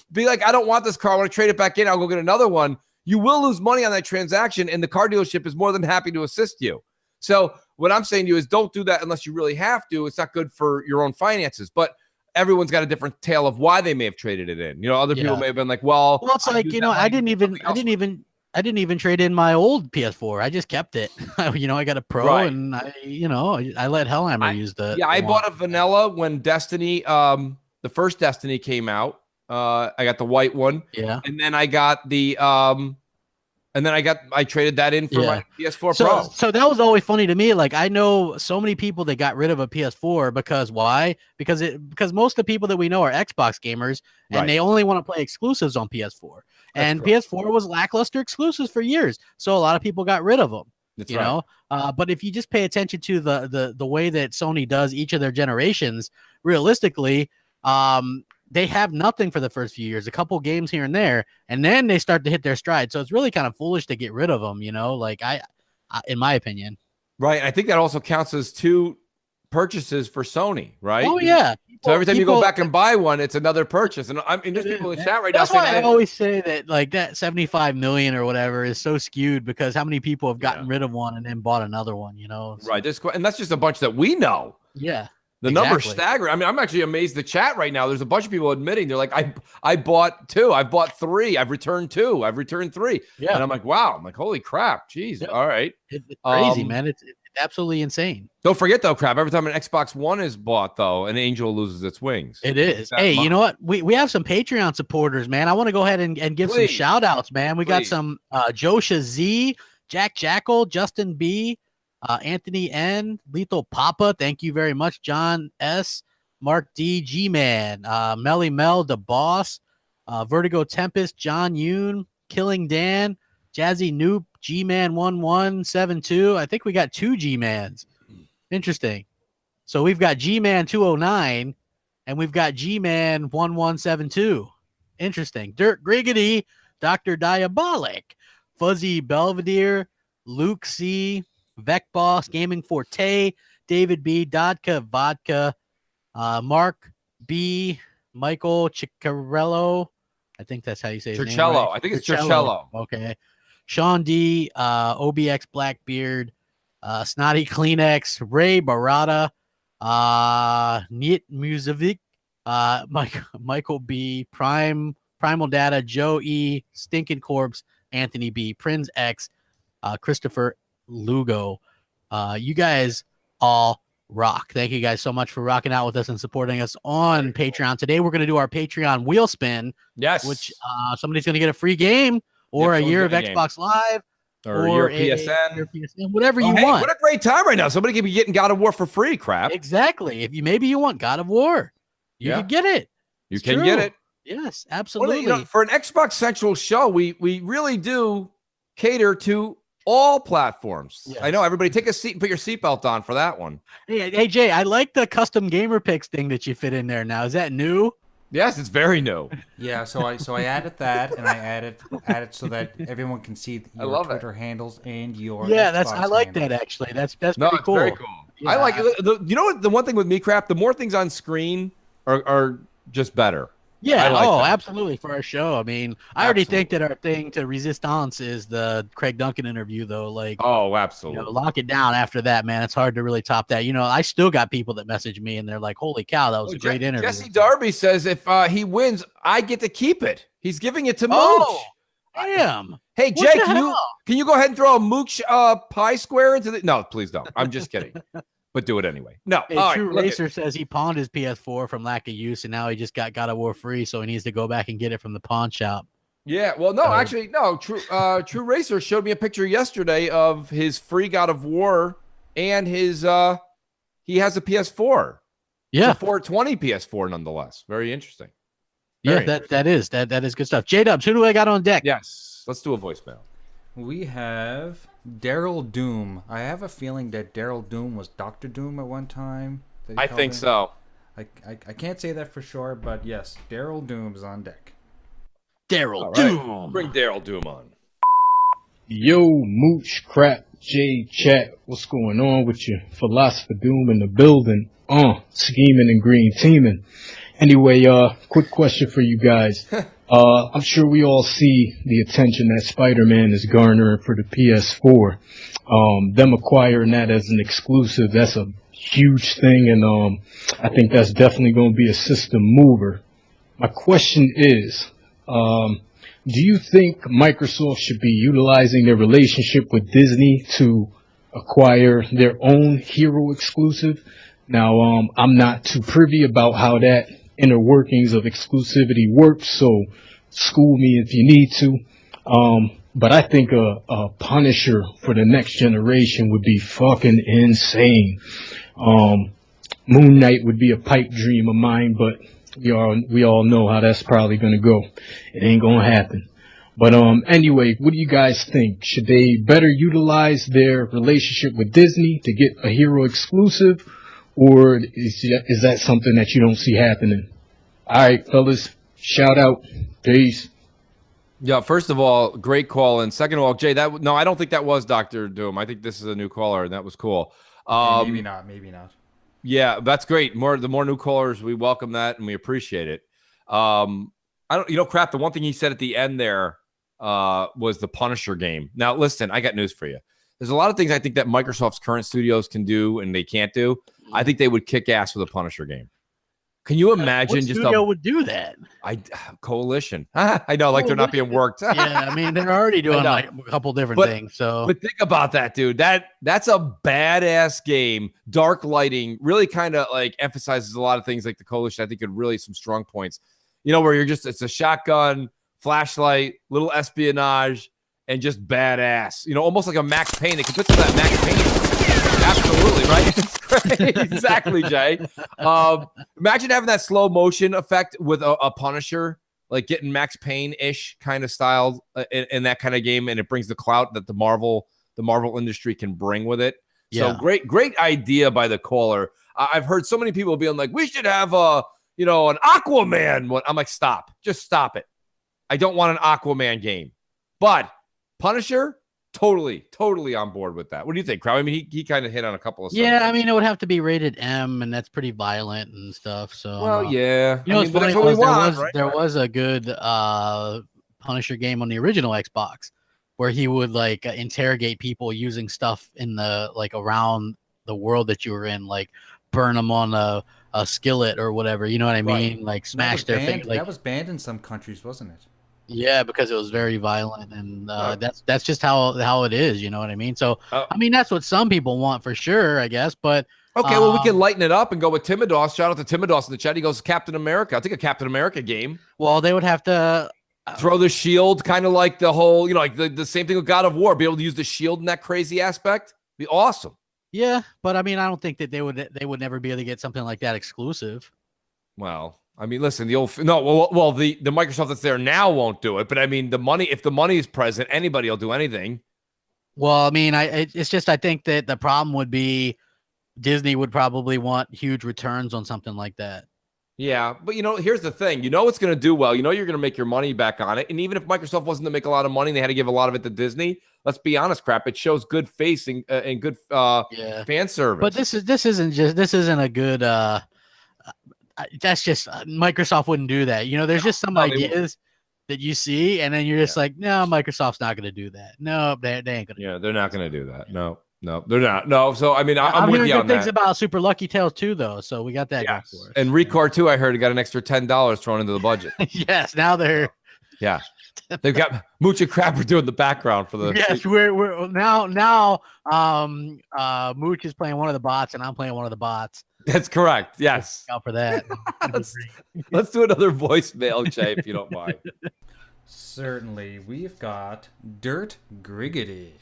I don't want this car. I want to trade it back in. I'll go get another one. You will lose money on that transaction, and the car dealership is more than happy to assist you. So what I'm saying to you is don't do that unless you really have to. It's not good for your own finances. But everyone's got a different tale of why they may have traded it in. Other people may have been like, well, it's like, I didn't even trade in my old PS4. I just kept it. I got a Pro, and I let Hellhammer use the. Yeah, I bought a vanilla when Destiny, the first Destiny came out. I got the white one. Yeah, and then I got the I traded that in for my PS4 Pro. So that was always funny to me. Like I know so many people that got rid of a PS4 because why? Because most of the people that we know are Xbox gamers, and they only want to play exclusives on PS4. And PS4 was lackluster exclusives for years, so a lot of people got rid of them. That's right. But if you just pay attention to the way that Sony does each of their generations, realistically, they have nothing for the first few years, a couple games here and there, and then they start to hit their stride. So it's really kind of foolish to get rid of them, like I in my opinion. Right. I think that also counts as 2 purchases for Sony, right? Oh yeah. So every time you go back and buy one, it's another purchase. And I mean, there's people in the chat right now saying I always say that like that 75 million or whatever is so skewed because how many people have gotten rid of one and then bought another one, So. Right. And that's just a bunch that we know. Yeah. The number's staggering. I mean, I'm actually amazed the chat right now. There's a bunch of people admitting they're like, I bought 2, I've bought 3, I've returned 2, I've returned 3. Yeah. And I'm like, wow. I'm like, holy crap. Jeez. Yep. All right. It's crazy, man. It's absolutely insane. Don't forget though, Crap. Every time an Xbox One is bought, though, an angel loses its wings. It is. Hey, you know what? We have some Patreon supporters, man. I want to go ahead and give some shout outs, man. We got some Josha Z, Jack Jackal, Justin B, Anthony N, Lethal Papa, thank you very much. John S, Mark D, G-Man, Melly Mel, the Boss, Vertigo Tempest, John Yoon, Killing Dan, Jazzy Noop, G-Man 1172. I think we got 2 G-Mans. Interesting. So we've got G-Man 209 and we've got G-Man 1172. Interesting. Dirt Griggity, Dr. Diabolic, Fuzzy Belvedere, Luke C, Vec Boss, Gaming Forte, David B, Dodka Vodka, Mark B, Michael Ciccarello. I think that's how you say his name, right? I think it's Churchello. Okay. Sean D, OBX Blackbeard, Snotty Kleenex, Ray Barada, Niet Musovic, Michael B, Primal Data, Joe E, Stinking Corpse, Anthony B, Prince X, Christopher Lugo. You guys all rock. Thank you guys so much for rocking out with us and supporting us on Patreon. Today we're going to do our Patreon wheel spin. Yes. Which somebody's going to get a free game or a year of Xbox Live or a year of PSN, whatever you want. What a great time right now. Somebody could be getting God of War for free, crap. Exactly. If maybe you want God of War, you could get it. You can get it. Yes, absolutely. Well, for an Xbox Central show, we really do cater to all platforms. Yes. I know. Everybody take a seat and put your seatbelt on for that one. Hey, Jay, I like the custom gamer picks thing that you fit in there now. Is that new? Yes, it's very new. Yeah, so I added that, and I added so that everyone can see your Twitter handles and your Xbox I like handles. that actually. That's pretty cool. Very cool. Yeah. I like it. You know what? The one thing with me, crap, the more things on screen are just better. Yeah, absolutely for our show. I mean, I already think that our thing to Resistance is the Craig Duncan interview, though. Like, absolutely. Lock it down after that, man. It's hard to really top that. I still got people that message me and they're like, "Holy cow, that was a great interview." Jesse Darby says if he wins, I get to keep it. He's giving it to Mooch. Oh, damn. Hey, Jay, can you go ahead and throw a Mooch pie square into the? No, please don't. I'm just kidding. But do it anyway. No. Hey, True Racer says he pawned his PS4 from lack of use, and now he just got God of War free, so he needs to go back and get it from the pawn shop. Yeah, well, no, actually, no. True Racer showed me a picture yesterday of his free God of War and his he has a PS4. Yeah, it's a 420 PS4 nonetheless. Very interesting. That is good stuff. J-Dubs, who do I got on deck? Yes, let's do a voicemail. We have Daryl Doom. I have a feeling that Daryl Doom was Dr. Doom at one time. I think so. I can't say that for sure, but yes, Daryl Doom is on deck. Daryl Doom. Bring Daryl Doom on. Yo, Mooch, Crap, J, Chat, what's going on with you? Philosopher Doom in the building. Scheming and green teaming. Anyway, quick question for you guys. I'm sure we all see the attention that Spider-Man is garnering for the PS4. Them acquiring that as an exclusive, that's a huge thing, and I think that's definitely going to be a system mover. My question is, do you think Microsoft should be utilizing their relationship with Disney to acquire their own hero exclusive? Now, I'm not too privy about how that inner workings of exclusivity works, so school me if you need to. But I think a Punisher for the next generation would be fucking insane. Moon Knight would be a pipe dream of mine, but we all know how that's probably gonna go. It ain't gonna happen. But anyway, what do you guys think? Should they better utilize their relationship with Disney to get a hero exclusive, or is that something that you don't see happening? All right, fellas, shout out. Peace. Yeah, first of all, great call. And second of all, Jay, I don't think that was Dr. Doom. I think this is a new caller, and that was cool. Maybe not. Yeah, that's great. The more new callers, we welcome that and we appreciate it. Crap, the one thing he said at the end there was the Punisher game. Now, listen, I got news for you. There's a lot of things I think that Microsoft's current studios can do and they can't do. I think they would kick ass with a Punisher game. Can you imagine what studio would do that? Coalition. I know, like they're not being worked. Yeah, I mean they're already doing like a couple different things. So, but think about that, dude. That's a badass game. Dark lighting really kind of like emphasizes a lot of things like the Coalition. I think could really some strong points. Where it's a shotgun, flashlight, little espionage, and just badass. Almost like a Max Payne. It can put some of that Max Payne. Absolutely, right? Exactly, Jay. Imagine having that slow motion effect with a Punisher, like getting Max Payne-ish kind of style in that kind of game, and it brings the clout that the Marvel industry can bring with it. So great idea by the caller. I've heard so many people being like, we should have an Aquaman one. I'm like, just stop it. I don't want an Aquaman game. But Punisher, totally on board with that. What do you think, Crow? I mean, he kind of hit on a couple of stuff. Yeah, I mean, it would have to be rated M, and that's pretty violent and stuff. So, well, yeah. You know, it's funny was there was a good Punisher game on the original Xbox where he would like interrogate people using stuff in the like around the world that you were in, like burn them on a skillet or whatever. You know what I mean? Right. Like smash their face. Like, that was banned in some countries, wasn't it? Yeah, because it was very violent, and that's just how it is. You know what I mean? So I mean, that's what some people want for sure, I guess. But okay, well, we can lighten it up and go with Timodos. Shout out to Timodos in the chat. He goes Captain America. I think a Captain America game. Well, they would have to throw the shield, kind of like the whole, like the same thing with God of War. Be able to use the shield in that crazy aspect. Be awesome. Yeah, but I mean, I don't think that they would never be able to get something like that exclusive. Well, I mean, listen, the Microsoft that's there now won't do it, but I mean, if the money is present, anybody will do anything. Well, I mean, I think that the problem would be Disney would probably want huge returns on something like that. Yeah, but here's the thing. It's going to do well. You're going to make your money back on it. And even if Microsoft wasn't to make a lot of money, they had to give a lot of it to Disney. Let's be honest, crap. It shows good facing and good fan service. But this isn't a good. That's just Microsoft wouldn't do that. There's just some ideas that you see, and then you're just like, no, Microsoft's not going to do that. No, they ain't going to. Yeah, they're not going to do that. No, they're not. No, so I mean, I'm with you on that. Things about Super Lucky Tales too, though. So we got that going for us. And Record too, I heard, got an extra $10 thrown into the budget. Yes, now they're. Yeah, they've got Mooch and Crapper doing the background for the. Yes, we're now. Mooch is playing one of the bots, and I'm playing one of the bots. That's correct. Yes. Out for that. Let's do another voicemail, Jay, if you don't mind. Certainly. We've got Dirt Griggity.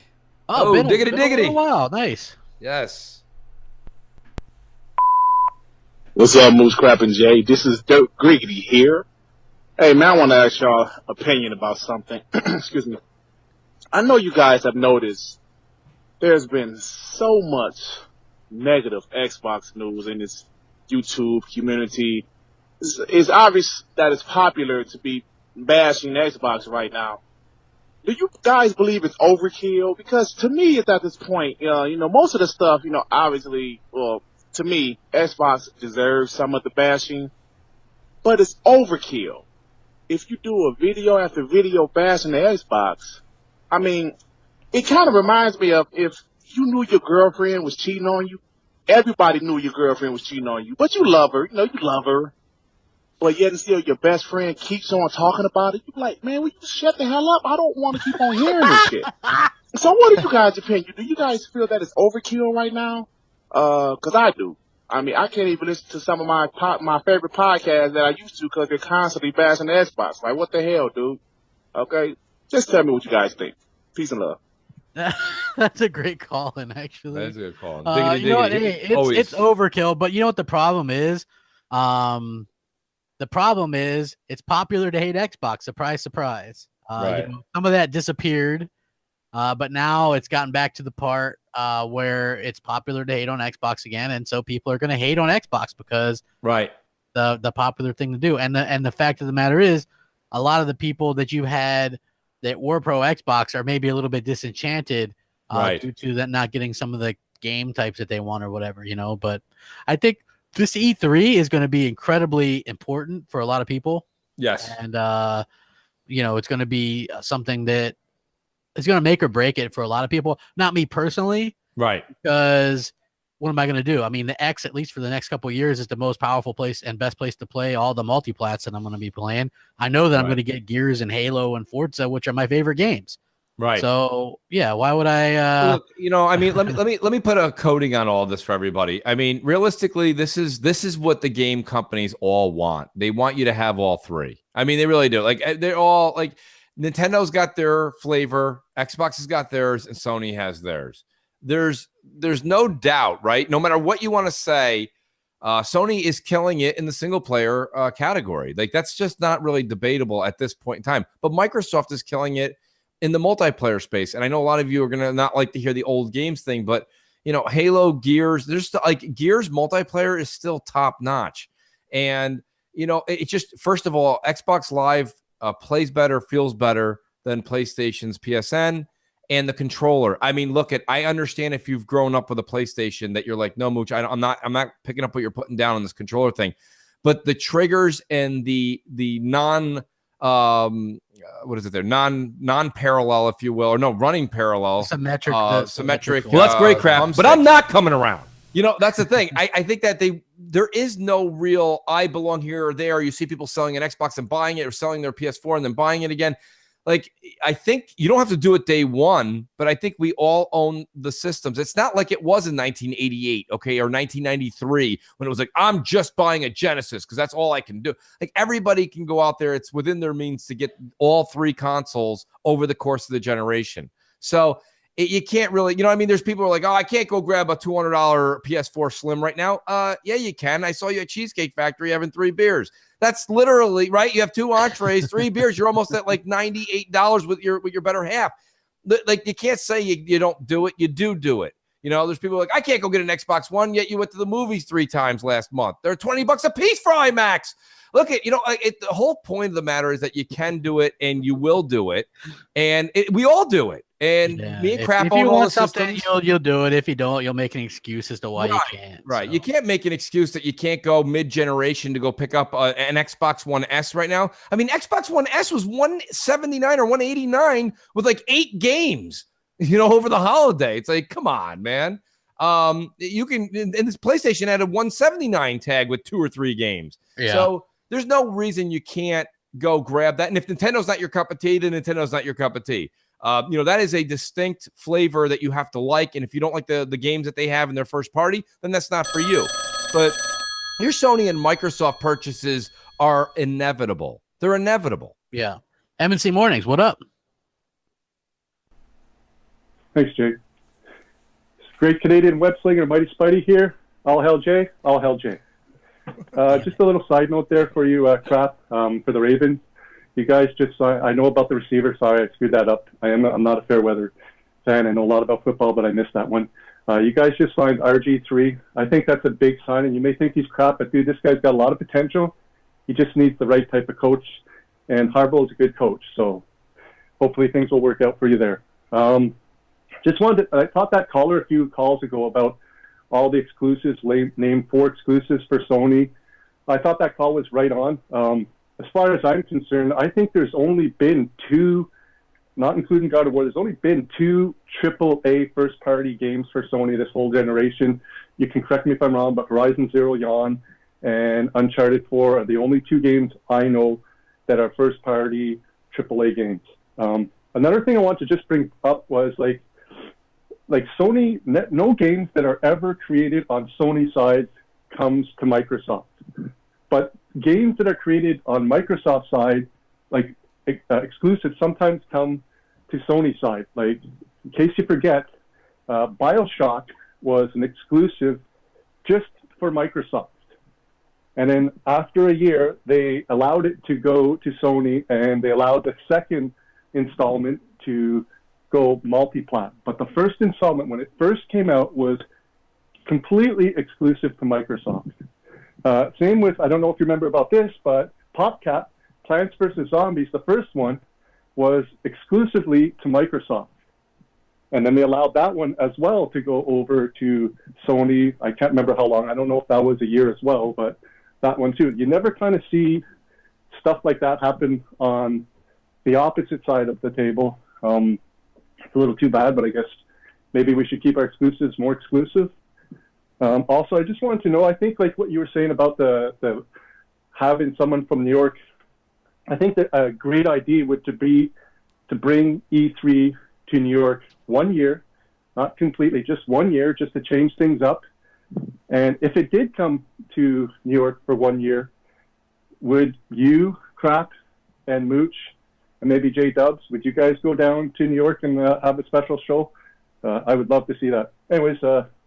Oh, diggity. Oh, wow. Nice. Yes. What's up, Moose Crap and Jay? This is Dirt Griggity here. Hey, man, I want to ask y'all opinion about something. Excuse me. I know you guys have noticed there's been so much negative Xbox news in this YouTube community. It's obvious that it's popular to be bashing Xbox right now. Do you guys believe it's overkill? Because to me, it's at this point, most of the stuff, obviously, well, to me, Xbox deserves some of the bashing, but it's overkill. If you do a video after video bashing the Xbox, I mean, it kind of reminds me of if you knew your girlfriend was cheating on you. Everybody knew your girlfriend was cheating on you, but you love her. You love her. But yet and still your best friend keeps on talking about it. You're like, man, will you shut the hell up? I don't want to keep on hearing this shit. So what is you guys' opinion? Do you guys feel that it's overkill right now? Cause I do. I mean, I can't even listen to some of my favorite podcasts that I used to because they're constantly bashing the Xbox. Like, what the hell, dude? Okay? Just tell me what you guys think. Peace and love. That's a great call-in, actually. That's a good call. You know what? Hey, it's overkill, but you know what the problem is? The problem is it's popular to hate Xbox. Surprise, surprise. Right. Some of that disappeared, but now it's gotten back to the part where it's popular to hate on Xbox again, and so people are going to hate on Xbox because the popular thing to do. And the fact of the matter is, a lot of the people that you had that were pro Xbox are maybe a little bit disenchanted due to that not getting some of the game types that they want or whatever, But I think this E3 is going to be incredibly important for a lot of people. Yes. And, it's going to be something that is going to make or break it for a lot of people. Not me personally. Right. Because what am I going to do? I mean, the X, at least for the next couple of years, is the most powerful place and best place to play all the multiplats that I'm going to be playing. I know that I'm going to get Gears and Halo and Forza, which are my favorite games. Right. So yeah, why would I? Look, I mean, let me put a coating on all of this for everybody. I mean, realistically, this is what the game companies all want. They want you to have all three. I mean, they really do. Like they're all like Nintendo's got their flavor, Xbox has got theirs, and Sony has theirs. There's no doubt, right? No matter what you want to say, Sony is killing it in the single player category. Like that's just not really debatable at this point in time. But Microsoft is killing it in the multiplayer space. And I know a lot of you are going to not like to hear the old games thing, but Halo, Gears. There's like Gears multiplayer is still top notch, and it just, first of all, Xbox Live plays better, feels better than PlayStation's PSN. And the controller. I mean, I understand if you've grown up with a PlayStation that you're like, no, Mooch, I'm not picking up what you're putting down on this controller thing. But the triggers and the non non-parallel, if you will, or no, running parallel, symmetric. Symmetric. Well, that's great crap, but I'm not coming around. That's the thing. I think that there is no real I belong here or there. You see people selling an Xbox and buying it, or selling their PS4 and then buying it again. Like, I think you don't have to do it day one, but I think we all own the systems. It's not like it was in 1988, okay, or 1993 when it was like, I'm just buying a Genesis because that's all I can do. Like, everybody can go out there. It's within their means to get all three consoles over the course of the generation. So you can't really, there's people who are like, oh, I can't go grab a $200 PS4 Slim right now. Yeah, you can. I saw you at Cheesecake Factory having 3 beers. That's literally right. You have 2 entrees, 3 beers. You're almost at like $98 with your better half. Like, you can't say you don't do it. You do it. There's people like, I can't go get an Xbox One, yet you went to the movies 3 times last month. They're $20 a piece for IMAX. Look at, the whole point of the matter is that you can do it and you will do it. And we all do it. And me and Crap, if you want something, you'll do it. If you don't, you'll make an excuse as to why you can't. Right. So. You can't make an excuse that you can't go mid-generation to go pick up an Xbox One S right now. I mean, Xbox One S was $179 or $189 with like 8 games, over the holiday. It's like, come on, man. You can, and this PlayStation had a $179 tag with 2 or 3 games. Yeah. So there's no reason you can't go grab that. And if Nintendo's not your cup of tea, then Nintendo's not your cup of tea. That is a distinct flavor that you have to like. And if you don't like the games that they have in their first party, then that's not for you. But your Sony and Microsoft purchases are inevitable. They're inevitable. Yeah. M&C Mornings, what up? Thanks, Jay. Great Canadian web slinger, Mighty Spidey here. All hail Jay. All hail Jay. Just a little side note there for you, Crap, for the Ravens. You guys I know about the receiver. Sorry, I screwed that up. I'm not a fair weather fan. I know a lot about football, but I missed that one. You guys just signed RG3. I think that's a big sign, and you may think he's crap, but dude, this guy's got a lot of potential. He just needs the right type of coach, and Harbaugh is a good coach, so hopefully things will work out for you there. I thought that caller a few calls ago about all the exclusives, named 4 exclusives for Sony. I thought that call was right on. As far as I'm concerned, I think there's only been 2, not including God of War, there's only been 2 AAA first-party games for Sony this whole generation. You can correct me if I'm wrong, but Horizon Zero Dawn and Uncharted 4 are the only 2 games I know that are first-party AAA games. Another thing I want to just bring up was like Sony, no games that are ever created on Sony side comes to Microsoft. But games that are created on Microsoft side, like exclusives, sometimes come to Sony side. Like, in case you forget, BioShock was an exclusive just for Microsoft. And then after a year, they allowed it to go to Sony, and they allowed the second installment to go multi-plat. But the first installment, when it first came out, was completely exclusive to Microsoft. Same with, I don't know if you remember about this, but PopCap, Plants vs. Zombies, the first one, was exclusively to Microsoft. And then they allowed that one as well to go over to Sony. I can't remember how long. I don't know if that was a year as well, but that one too. You never kind of see stuff like that happen on the opposite side of the table. It's a little too bad, but I guess maybe we should keep our exclusives more exclusive. Also, I just wanted to know, I think like what you were saying about the having someone from New York, I think that a great idea would be to bring E3 to New York 1 year, not completely, just 1 year, just to change things up. And if it did come to New York for 1 year, would you, Crap, and Mooch, and maybe J Dubs, would you guys go down to New York and have a special show? I would love to see that. Anyways,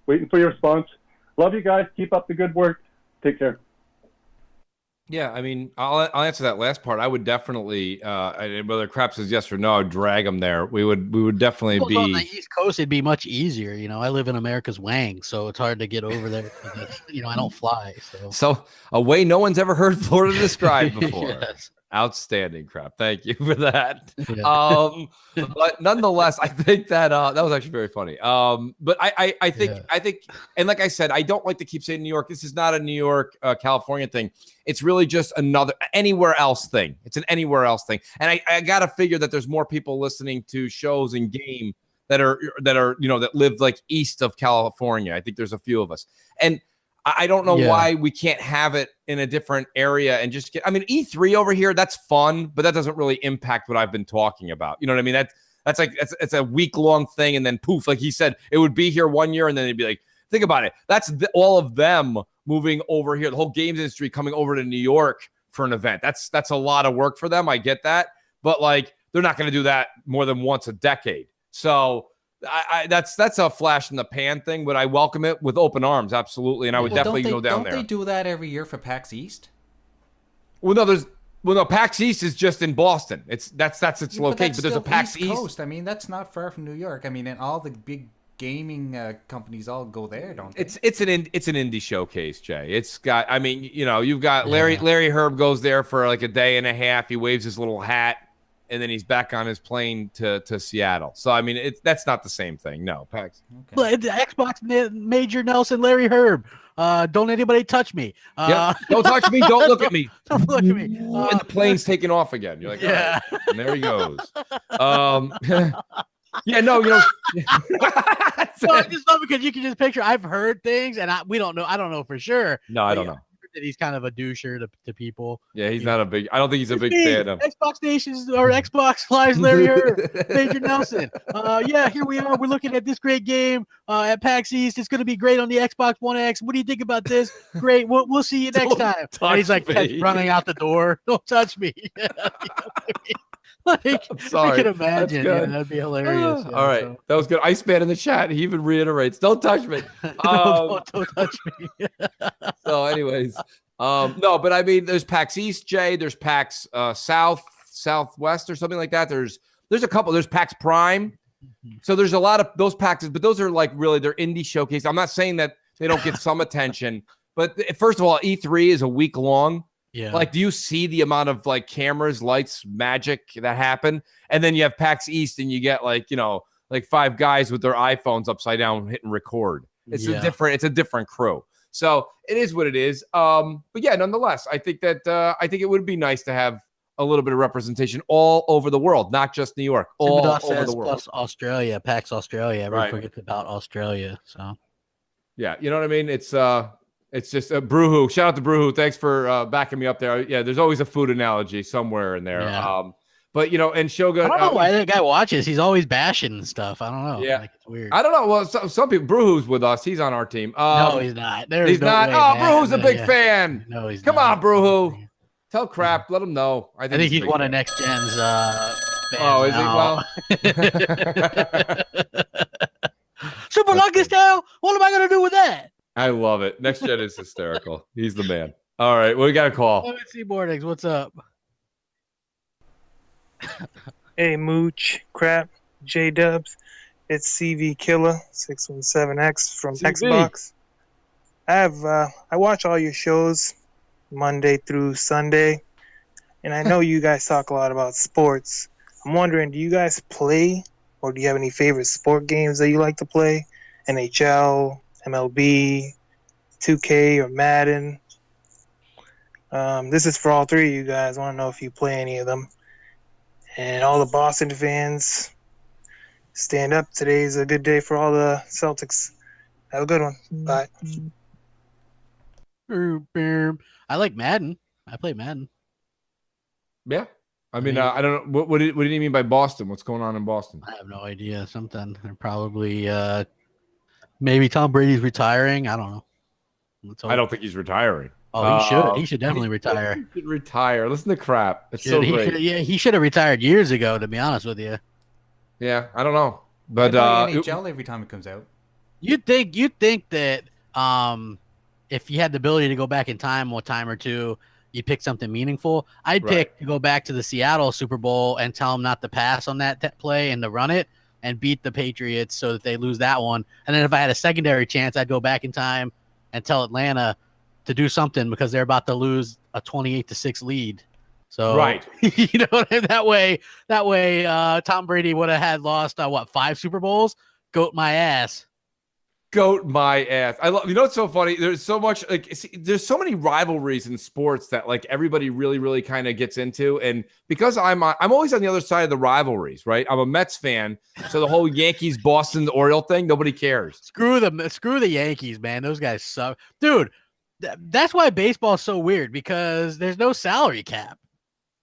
waiting for your response. Love you guys. Keep up the good work. Take care. Yeah, I mean, I'll answer that last part. I would definitely, whether Crap says yes or no, I'd drag him there. We would definitely be on the East Coast. It'd be much easier. You know, I live in America's Wang, so it's hard to get over there. You know, I don't fly. So a way no one's ever heard Florida described before. Yes. Outstanding, Crap. Thank you for that. Yeah. But nonetheless, I think that that was actually very funny. But I think, and like I said, I don't like to keep saying New York. This is not a New York, California thing. It's really just another anywhere else thing. It's an anywhere else thing. And I got to figure that there's more people listening to shows and game that are that live like east of California. I think there's a few of us, and I don't know why we can't have it in a different area and just get. I mean, E3 over here, that's fun, but that doesn't really impact what I've been talking about. You know what I mean? That's like it's a week-long thing, and then poof, like he said, it would be here 1 year, and then it'd be like, think about it. That's all of them moving over here. The whole games industry coming over to New York for an event. That's a lot of work for them. I get that, but like they're not going to do that more than once a decade. So. That's a flash in the pan thing, but I welcome it with open arms, absolutely, and I would definitely go down there. Don't they do that every year for PAX East? Well, no, PAX East is just in Boston. That's its location, but there's a PAX East. Coast. I mean, that's not far from New York. I mean, and all the big gaming companies all go there, don't they? It's an indie showcase, Jay. It's got. I mean, you've got Larry Herb goes there for like a day and a half. He waves his little hat. And then he's back on his plane to Seattle. So, I mean, that's not the same thing. No, PAX. Okay. The Xbox Major Nelson, Larry Herb. Don't anybody touch me. Don't touch me. Don't look at me. Don't look at me. And the plane's taking off again. You're like, yeah. All right. And there he goes. Yeah, no, well, I just love because you can just picture. I've heard things, and we don't know. I don't know for sure. No, I don't know. That he's kind of a doucher to people. Yeah, he's not a big. I don't think he's a big fan of Xbox Nations or Xbox Live's Larry Herb, Major Nelson. Yeah, here we are. We're looking at this great game at PAX East. It's going to be great on the Xbox One X. What do you think about this? Great. We'll see you next time. And he's like running out the door. Don't touch me. Like, I'm sorry. I can imagine. Yeah, that'd be hilarious. All right. So. That was good. Iceman in the chat. He even reiterates, don't touch me. Don't touch me. So anyways, no, but I mean, there's PAX East, Jay. There's PAX Southwest or something like that. There's a couple. There's PAX Prime. So there's a lot of those PAXs, but those are like really, they're indie showcase. I'm not saying that they don't get some attention, but first of all, E3 is a week long. Yeah. Like, do you see the amount of like cameras, lights, magic that happen? And then you have PAX East and you get like 5 guys with their iPhones upside down hitting record. It's a different crew. So it is what it is. But yeah, nonetheless, I think it would be nice to have a little bit of representation all over the world, not just New York, all over the world. Plus Australia, PAX Australia. Everyone forgets about Australia. So yeah, you know what I mean? It's just a Brewhoo. Shout out to Brewhoo. Thanks for backing me up there. Yeah, there's always a food analogy somewhere in there. Yeah. But and Shogun. I don't know why that guy watches. He's always bashing and stuff. I don't know. Yeah, like, it's weird. I don't know. Well, some people. Brewhoo's with us. He's on our team. No, he's not. He's not. Way, oh, man. Brewhoo's a big fan. No, he's Come not. on, Brewhoo. Tell Crap. Let him know. I think he's one of Next Gen's. Oh, is he? Well. Super Lucky Style. What am I gonna do with that? I love it. Next Gen is hysterical. He's the man. All right, well, we got a call. M&C Mornings, what's up? Hey, Mooch, Crap, J-Dubs. It's CV Killer 617X from Xbox. I watch all your shows Monday through Sunday, and I know you guys talk a lot about sports. I'm wondering, do you guys play, or do you have any favorite sport games that you like to play? NHL, MLB, 2K, or Madden. This is for all three of you guys. I want to know if you play any of them. And all the Boston fans, stand up. Today's a good day for all the Celtics. Have a good one. Bye. I like Madden. I play Madden. Yeah. I mean, I don't know. What do you mean by Boston? What's going on in Boston? I have no idea. Something. They're probably... maybe Tom Brady's retiring. I don't know. I don't think he's retiring. Oh, he should. He should definitely retire. He should retire. Listen to Crap. It's so great. He should have retired years ago, to be honest with you. Yeah, I don't know. But NHL every time it comes out. You'd think that if you had the ability to go back in time, a time or two, you pick something meaningful. I'd pick to go back to the Seattle Super Bowl and tell them not to pass on that play and to run it and beat the Patriots so that they lose that one. And then if I had a secondary chance, I'd go back in time and tell Atlanta to do something because they're about to lose a 28-6 lead. So you know, that way, Tom Brady would have had lost 5 Super Bowls. Goat my ass. Goat my ass. I love. You know what's so funny? There's so much there's so many rivalries in sports that like everybody really, really kind of gets into, and because I'm always on the other side of the rivalries, right? I'm a Mets fan, so the whole Yankees Boston Oriole thing, nobody cares. Screw the Yankees, man. Those guys suck, dude. That's why baseball is so weird because there's no salary cap.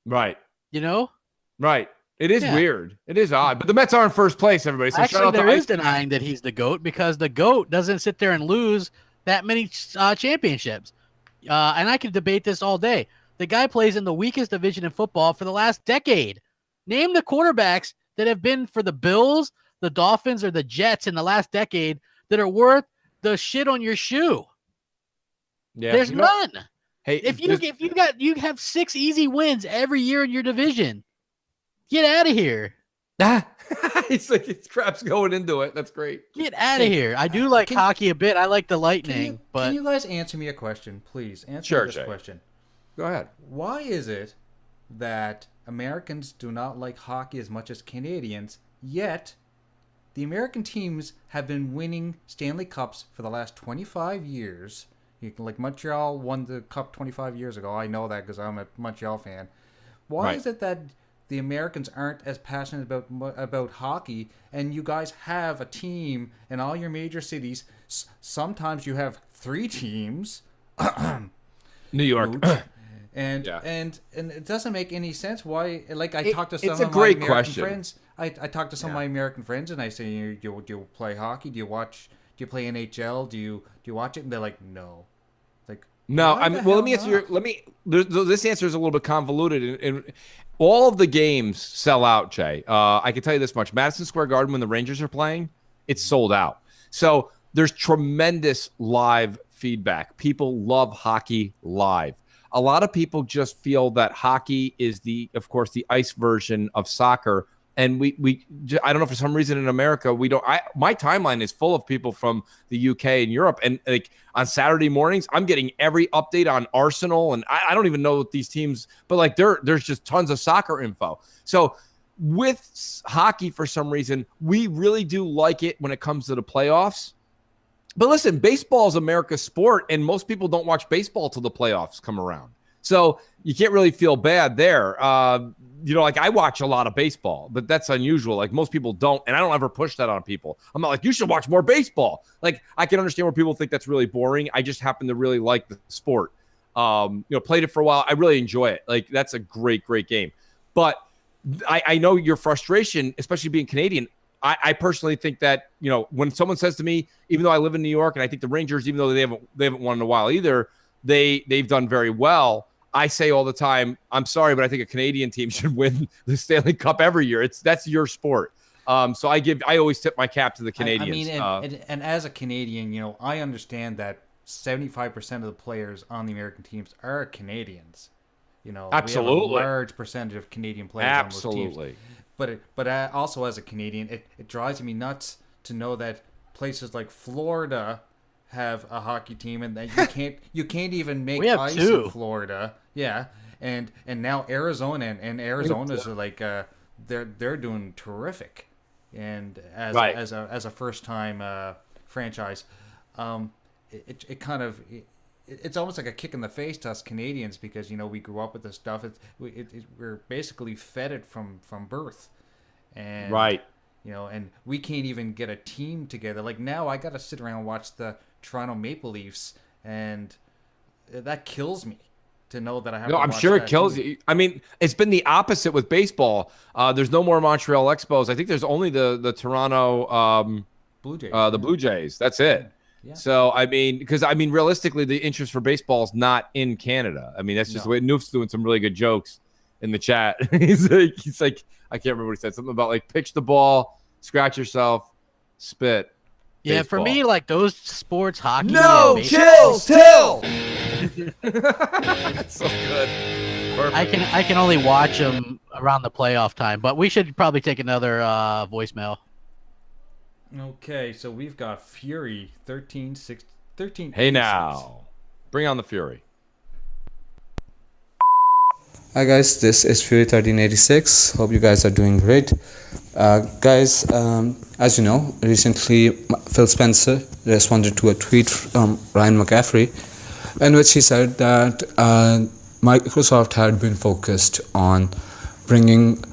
Right. You know? Right. It is weird. It is odd. But the Mets are in first place, everybody. So actually, there is denying that he's the GOAT because the GOAT doesn't sit there and lose that many championships. And I can debate this all day. The guy plays in the weakest division in football for the last decade. Name the quarterbacks that have been for the Bills, the Dolphins, or the Jets in the last decade that are worth the shit on your shoe. Yeah, there's none. Hey, if you have 6 easy wins every year in your division, get out of here. It's like it's Crap's going into it. That's great. Get out of here. I do like hockey a bit. I like the Lightning. Can you guys answer me a question, please? Answer me this question. Go ahead. Why is it that Americans do not like hockey as much as Canadians, yet the American teams have been winning Stanley Cups for the last 25 years? Like Montreal won the Cup 25 years ago. I know that because I'm a Montreal fan. Why is it that the Americans aren't as passionate about hockey, and you guys have a team in all your major cities? Sometimes you have 3 teams. New York. And it doesn't make any sense. Why? Like I talked to some of my American friends. I talked to some of my American friends, and I say, "Do you play hockey? Do you watch? Do you play NHL? Do you watch it?" And they're like, "No." Like, no. I mean, well, let me answer this answer is a little bit convoluted, and all of the games sell out, Jay. I can tell you this much: Madison Square Garden, when the Rangers are playing, it's sold out. So there's tremendous live feedback. People love hockey live. A lot of people just feel that hockey is of course, the ice version of soccer. And I don't know, for some reason in America, my timeline is full of people from the UK and Europe. And like on Saturday mornings, I'm getting every update on Arsenal. And I don't even know these teams, but like there's just tons of soccer info. So with hockey, for some reason, we really do like it when it comes to the playoffs. But listen, baseball is America's sport, and most people don't watch baseball till the playoffs come around. So you can't really feel bad there. Like I watch a lot of baseball, but that's unusual. Like most people don't, and I don't ever push that on people. I'm not like, you should watch more baseball. Like I can understand where people think that's really boring. I just happen to really like the sport. Played it for a while. I really enjoy it. Like that's a great, great game. But I know your frustration, especially being Canadian. I personally think that, when someone says to me, even though I live in New York and I think the Rangers, even though they haven't won in a while either, they've done very well. I say all the time, I'm sorry, but I think a Canadian team should win the Stanley Cup every year. That's your sport. So I always tip my cap to the Canadians. And as a Canadian, I understand that 75% of the players on the American teams are Canadians. Absolutely. We have a large percentage of Canadian players on those teams. But also as a Canadian, it drives me nuts to know that places like Florida have a hockey team, and that you can't even make ice in Florida. Yeah, and now Arizona and Arizona's like they're doing terrific, and as a first time franchise, it kind of. It's almost like a kick in the face to us Canadians because we grew up with this stuff. We're basically fed it from birth, and and we can't even get a team together. Like now, I got to sit around and watch the Toronto Maple Leafs, and that kills me to know that I have. No, I'm sure it kills you. I mean, it's been the opposite with baseball. There's no more Montreal Expos. I think there's only the Toronto Blue Jays. The Blue Jays. That's it. Yeah. So, realistically, the interest for baseball is not in Canada. I mean, that's just the way. Noof's doing some really good jokes in the chat. he's like, I can't remember what he said. Something about like pitch the ball, scratch yourself, spit. Yeah, baseball. For me, like those sports, hockey. No, chill. That's so good. Perfect. I can only watch them around the playoff time, but we should probably take another voicemail. Okay, so we've got Fury 13. Hey now, bring on the Fury. Hi guys, this is Fury 1386. Hope you guys are doing great. Guys, as you know, recently Phil Spencer responded to a tweet from Ryan McCaffrey in which he said that Microsoft had been focused on bringing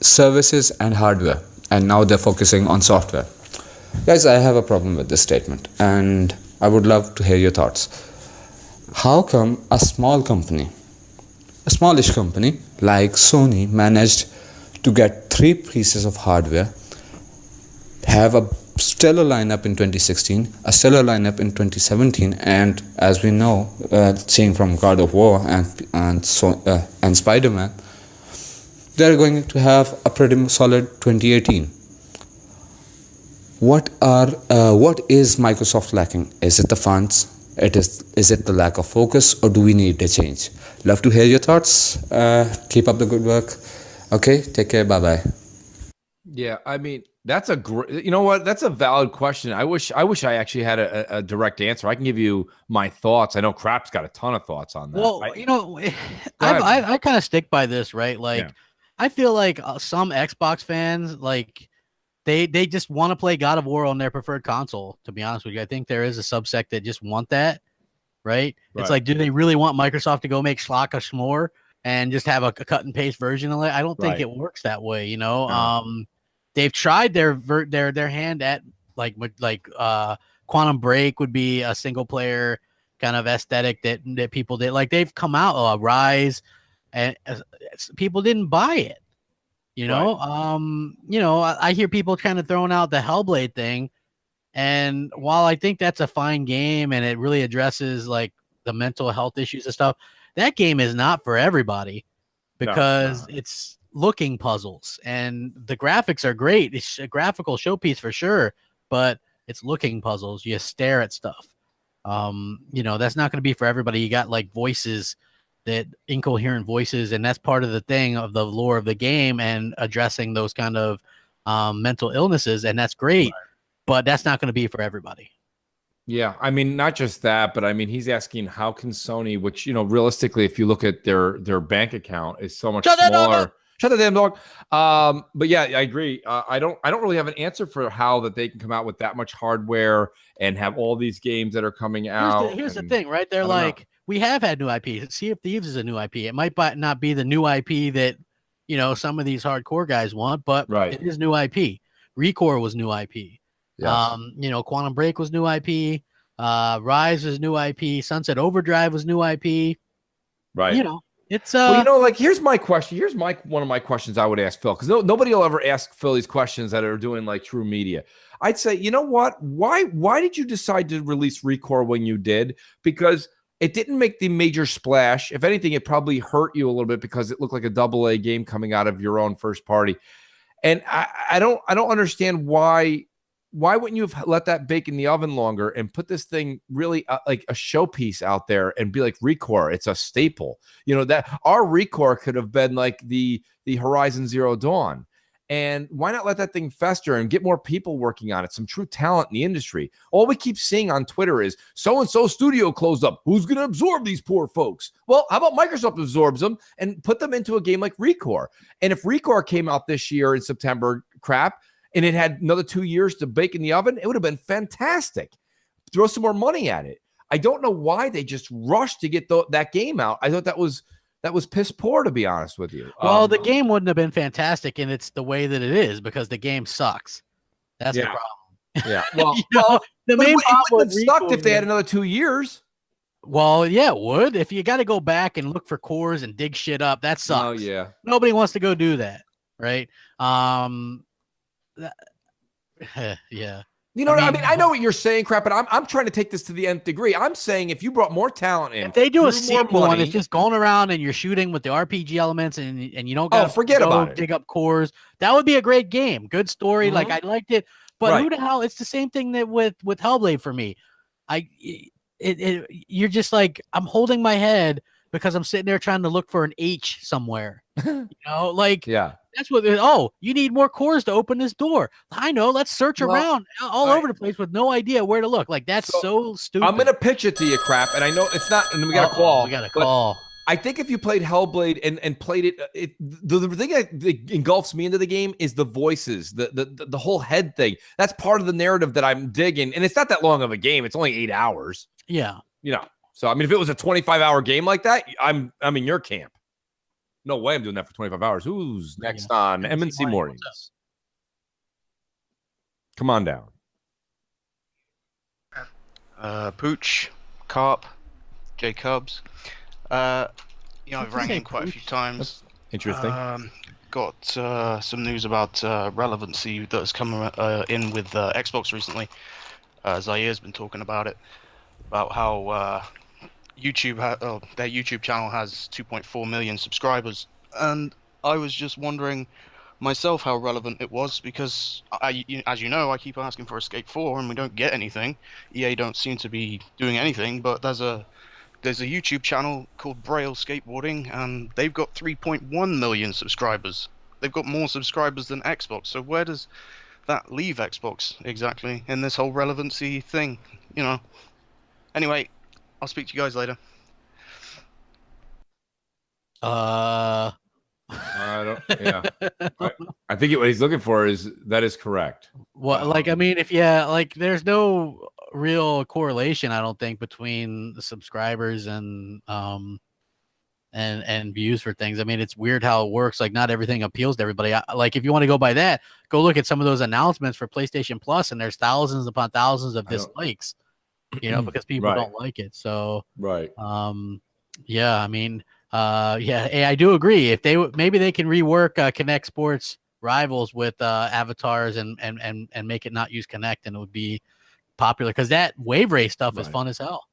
services and hardware, and now they're focusing on software. Guys, I have a problem with this statement, and I would love to hear your thoughts. How come a smallish company like Sony managed to get 3 pieces of hardware, have a stellar lineup in 2016, a stellar lineup in 2017, and as we know, seeing from God of War and Spider-Man, they're going to have a pretty solid 2018. What is Microsoft lacking? Is it the funds? Is it the lack of focus, or do we need a change? Love to hear your thoughts. Keep up the good work. Okay, take care. Bye bye. Yeah, I mean, that's a great. You know what? That's a valid question. I wish I actually had a direct answer. I can give you my thoughts. I know Crap's got a ton of thoughts on that. Well, I kind of stick by this, right? Like, yeah. I feel like some Xbox fans, like, they just want to play God of War on their preferred console. To be honest with you, I think there is a subsect that just want that, right? It's like, do they really want Microsoft to go make Schlock a Schmore and just have a cut and paste version of it? I don't think it works that way, you know. No. They've tried their hand at like Quantum Break would be a single player kind of aesthetic that people did. Like, they've come out Rise, and people didn't buy it. You know, I hear people kind of throwing out the Hellblade thing, and while I think that's a fine game and it really addresses like the mental health issues and stuff, that game is not for everybody because it's looking puzzles, and the graphics are great. It's a graphical showpiece for sure, but it's looking puzzles. You stare at stuff. That's not going to be for everybody. You got like voices, that incoherent voices, and that's part of the thing of the lore of the game and addressing those kind of mental illnesses, and that's great, but that's not going to be for everybody. Yeah, I mean, not just that, but I mean, he's asking how can Sony, which, realistically, if you look at their bank account, is so much smaller. Shut the damn dog. But yeah, I agree. I don't really have an answer for how that they can come out with that much hardware and have all these games that are coming out. Here's the thing, right? They're like, we have had new IP. Sea of Thieves is a new IP. It might not be the new IP that, some of these hardcore guys want, but it is new IP. ReCore was new IP. Yes. Quantum Break was new IP. Rise was new IP. Sunset Overdrive was new IP. Right. It's here's my question. Here's one of my questions I would ask Phil, because nobody will ever ask Phil these questions that are doing like true media. I'd say, you know what? Why did you decide to release ReCore when you did? Because it didn't make the major splash. If anything, it probably hurt you a little bit because it looked like a AA game coming out of your own first party. And I don't understand why wouldn't you have let that bake in the oven longer and put this thing really like a showpiece out there and be like ReCore? It's a staple. That our ReCore could have been like the Horizon Zero Dawn. And why not let that thing fester and get more people working on it, some true talent in the industry? All we keep seeing on Twitter is so-and-so studio closed up. Who's going to absorb these poor folks? Well, how about Microsoft absorbs them and put them into a game like ReCore? And if ReCore came out this year in September, and it had another 2 years to bake in the oven, it would have been fantastic. Throw some more money at it. I don't know why they just rushed to get that game out. I thought that was piss poor, to be honest with you. Well, the game wouldn't have been fantastic, and it's the way that it is because the game sucks. That's the problem. Yeah. Well, the main problem would have sucked if they had another 2 years. Well, yeah, it would. If you got to go back and look for cores and dig shit up, that sucks. Oh yeah. Nobody wants to go do that, right? Yeah. I know what you're saying, Crap, but I'm trying to take this to the nth degree. I'm saying if you brought more talent in, if they do a sequel and it's just going around and you're shooting with the RPG elements and you don't got forget about it. Dig up cores, that would be a great game. Good story, like I liked it. But who the hell? It's the same thing that with Hellblade for me. you're just like, I'm holding my head because I'm sitting there trying to look for an H somewhere. Like that's what. Oh, you need more cores to open this door. I know. Let's search around all over the place with no idea where to look. Like that's so stupid. I'm gonna pitch it to you, Crap, and I know it's not. And we got a call. We got a call. I think if you played Hellblade and played it, the thing that engulfs me into the game is the voices, the whole head thing. That's part of the narrative that I'm digging, and it's not that long of a game. It's only 8 hours. Yeah, So I mean, if it was a 25-hour game like that, I'm in your camp. No way I'm doing that for 25 hours. Who's next on M&C Mornings? Come on down. Pooch, Carp, J Cubs. I've rang in quite a few times. That's interesting. Got some news about relevancy that's come in with Xbox recently. Zair's been talking about it, about how YouTube, their YouTube channel has 2.4 million subscribers, and I was just wondering myself how relevant it was, because as you know, I keep asking for Escape 4 and we don't get anything. EA don't seem to be doing anything, but there's a YouTube channel called Braille Skateboarding, and they've got 3.1 million subscribers. They've got more subscribers than Xbox. So where does that leave Xbox exactly in this whole relevancy thing? Anyway, I'll speak to you guys later. I think what he's looking for is correct. Well, I mean, there's no real correlation, I don't think, between the subscribers and views for things. I mean, it's weird how it works. Like, not everything appeals to everybody. If you want to go by that, go look at some of those announcements for PlayStation Plus, and there's thousands upon thousands of dislikes, because people don't like it. So, I do agree. If maybe they can rework Connect Sports Rivals with avatars and make it not use Connect, and it would be popular, because that wave race stuff is fun as hell.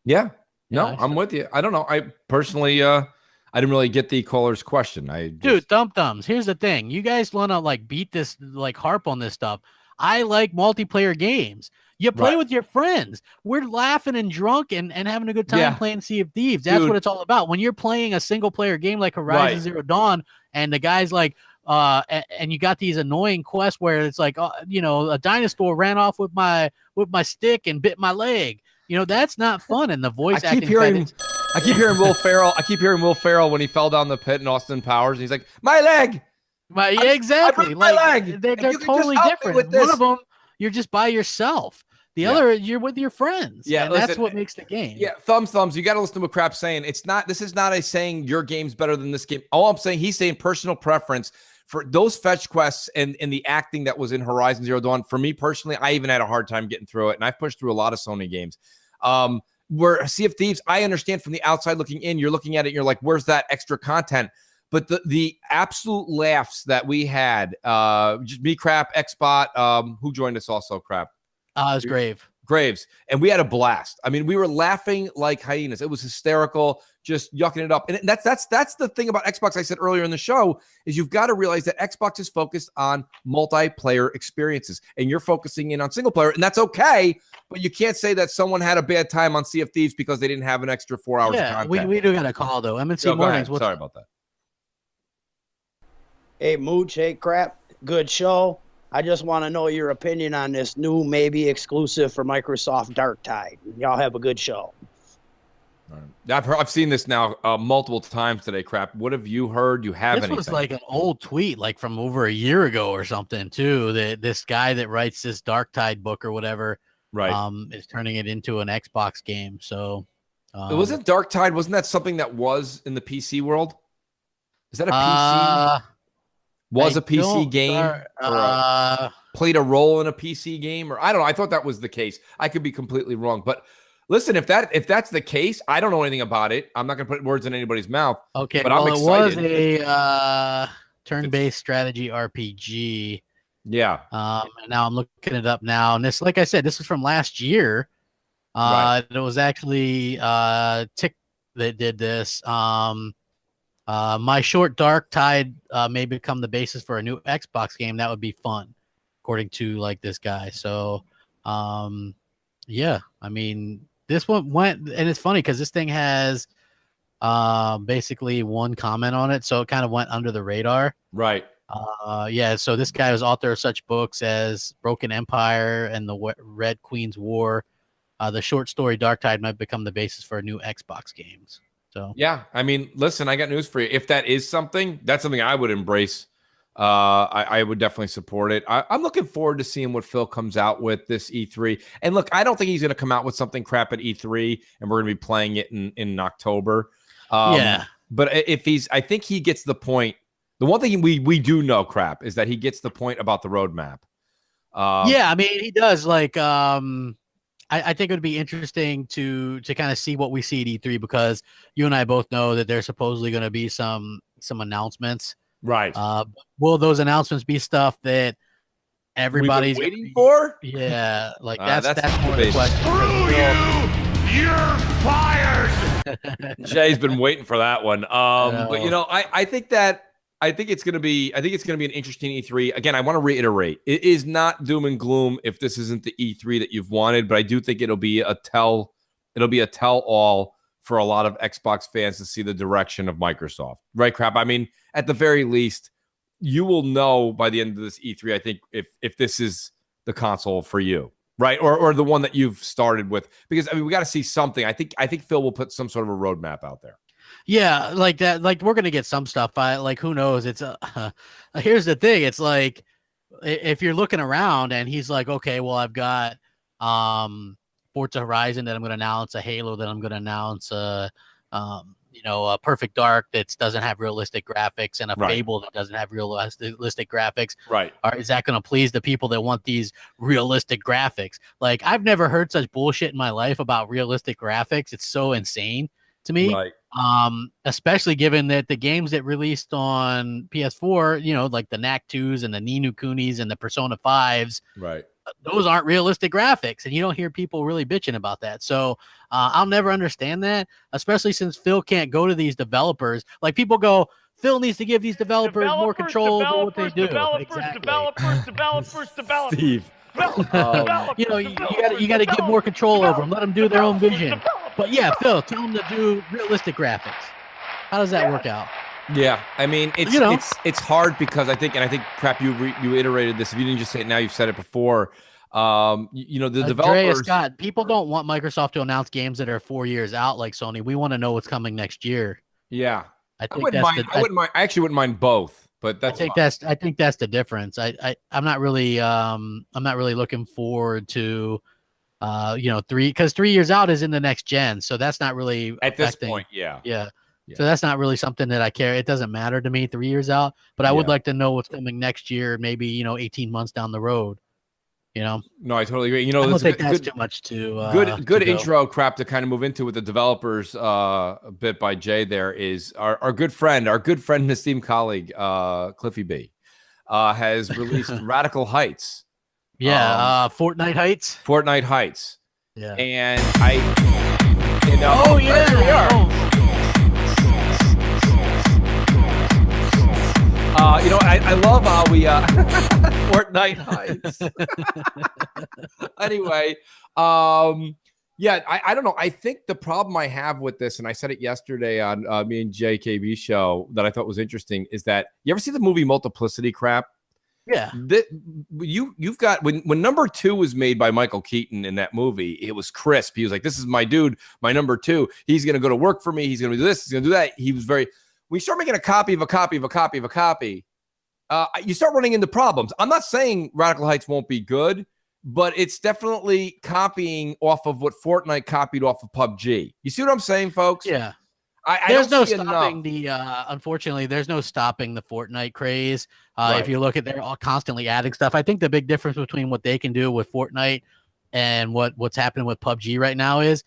I'm with you. I don't know. I personally I didn't really get the caller's question. Dude, thumb thumbs. Here's the thing. You guys want to beat this, harp on this stuff. I like multiplayer games. You play with your friends. We're laughing and drunk and having a good time playing Sea of Thieves. That's what it's all about. When you're playing a single player game like Horizon Zero Dawn, and the guy's and you got these annoying quests where it's a dinosaur ran off with my stick and bit my leg. That's not fun. And the voice acting. I keep hearing Will Ferrell. I keep hearing Will Ferrell when he fell down the pit in Austin Powers, and he's like, "My leg." Exactly. My leg. They're totally different. One of them, you're just by yourself. The other, you're with your friends. Yeah, and that's what makes the game. Yeah, thumbs. You got to listen to what Crap's saying. This is not a saying your game's better than this game. All I'm saying, he's saying personal preference for those fetch quests and the acting that was in Horizon Zero Dawn. For me personally, I even had a hard time getting through it, and I've pushed through a lot of Sony games. Where Sea of Thieves, I understand from the outside looking in, you're looking at it, and you're like, where's that extra content? But the absolute laughs that we had, just me, Crap, Xbot, who joined us also, Crap? It's Graves. And we had a blast. I mean, we were laughing like hyenas. It was hysterical, just yucking it up. And that's the thing about Xbox I said earlier in the show, is you've got to realize that Xbox is focused on multiplayer experiences, and you're focusing in on single player, and that's okay. But you can't say that someone had a bad time on Sea of Thieves because they didn't have an extra 4 hours of content. We do got a call, though. M&C Mornings. Sorry about that. Hey, Mooch. Hey, Crap. Good show. I just want to know your opinion on this new, maybe exclusive for Microsoft Dark Tide. Y'all have a good show. I've seen this now multiple times today, Crap. What have you heard? You have anything? This was like an old tweet, from over a year ago or something, too. That this guy that writes this Dark Tide book or whatever, is turning it into an Xbox game. So, it wasn't Dark Tide. Wasn't that something that was in the PC world? Is that a PC? Was a PC game or played a role in a PC game, or I don't know. I thought that was the case. I could be completely wrong, but listen, if that's the case, I don't know anything about it. I'm not going to put words in anybody's mouth. Okay, but I'm excited. It was a turn-based strategy RPG. Yeah. Now I'm looking it up now, and this, like I said, this was from last year. It was actually Tick that did this. My Short Dark Tide may become the basis for a new Xbox game. That would be fun, according to this guy. So, I mean, this one went, and it's funny because this thing has basically one comment on it, so it kind of went under the radar. Right. Yeah, so this guy was author of such books as Broken Empire and the Red Queen's War. The short story Dark Tide might become the basis for new Xbox games. So yeah, I mean, listen, I got news for you. If that is something, that's something I would embrace. I would definitely support it. I'm looking forward to seeing what Phil comes out with this E3. And look, I don't think he's going to come out with something crap at E3, and we're going to be playing it in October. Yeah. But if I think he gets the point. The one thing we do know, crap, is that he gets the point about the roadmap. Yeah, I mean, he does. Like, I think it would be interesting to kind of see what we see at E3, because you and I both know that there's supposedly going to be some announcements. Right. Will those announcements be stuff that everybody's waiting for? Yeah, like that's more the question. Screw you! You're fired! Jay's been waiting for that one. But I think it's gonna be an interesting E3. Again, I want to reiterate, it is not doom and gloom if this isn't the E3 that you've wanted, but I do think it'll be a tell all for a lot of Xbox fans to see the direction of Microsoft. Right, crap? I mean, at the very least, you will know by the end of this E3, I think, if this is the console for you, right? Or the one that you've started with. Because I mean, we got to see something. I think Phil will put some sort of a roadmap out there. Yeah, like that. Like, we're gonna get some stuff. Who knows? It's here's the thing. It's like, if you're looking around and he's like, okay, well, I've got Forza Horizon that I'm going to announce, a Halo that I'm going to announce, a Perfect Dark that doesn't have realistic graphics, and a Fable that doesn't have realistic graphics. Right. Or is that going to please the people that want these realistic graphics? Like, I've never heard such bullshit in my life about realistic graphics. It's so insane to me. Right. Especially given that the games that released on PS4, like the Knack 2s and the Ni no Kunis and the Persona 5s, right, those aren't realistic graphics, and you don't hear people really bitching about that. So I'll never understand that, especially since Phil can't go to these developers. Like, people go, Phil needs to give these developers more control over what they do. Developers. Steve. You got to give more control over them. Let them do their own vision. But yeah, Phil, tell them to do realistic graphics. How does that work out? Yeah, I mean, it's hard because I think, crap, you reiterated this. If you didn't just say it now, you've said it before. The developers. Scott, people don't want Microsoft to announce games that are 4 years out like Sony. We want to know what's coming next year. Yeah, I wouldn't mind. I actually wouldn't mind both. But I think that's the difference. I'm not really looking forward to 3 years out is in the next gen, so that's not really at this point. Yeah. So that's not really something that I care. It doesn't matter to me 3 years out, but I would like to know what's coming next year, maybe 18 months down the road. No, I totally agree. I don't think that's too much to good intro crap to kind of move into with the developers a bit by Jay. There is our good friend and esteemed colleague Cliffy B has released Radical Heights. Yeah, Fortnite Heights. Yeah, and oh yeah, there we are. I love how we Fortnite Heights. Anyway, I don't know. I think the problem I have with this, and I said it yesterday on me and JKB show that I thought was interesting, is that you ever see the movie Multiplicity crap? Yeah. You've got when number 2 was made by Michael Keaton in that movie, it was crisp. He was like, this is my dude, my number 2. He's going to go to work for me. He's going to do this. He's going to do that. He was very, when you start making a copy of a copy of a copy of a copy, you start running into problems. I'm not saying Radical Heights won't be good, but it's definitely copying off of what Fortnite copied off of PUBG. You see what I'm saying, folks? Yeah. There's no stopping unfortunately, there's no stopping the Fortnite craze. If you look at, they're all constantly adding stuff. I think the big difference between what they can do with Fortnite and what's happening with PUBG right now is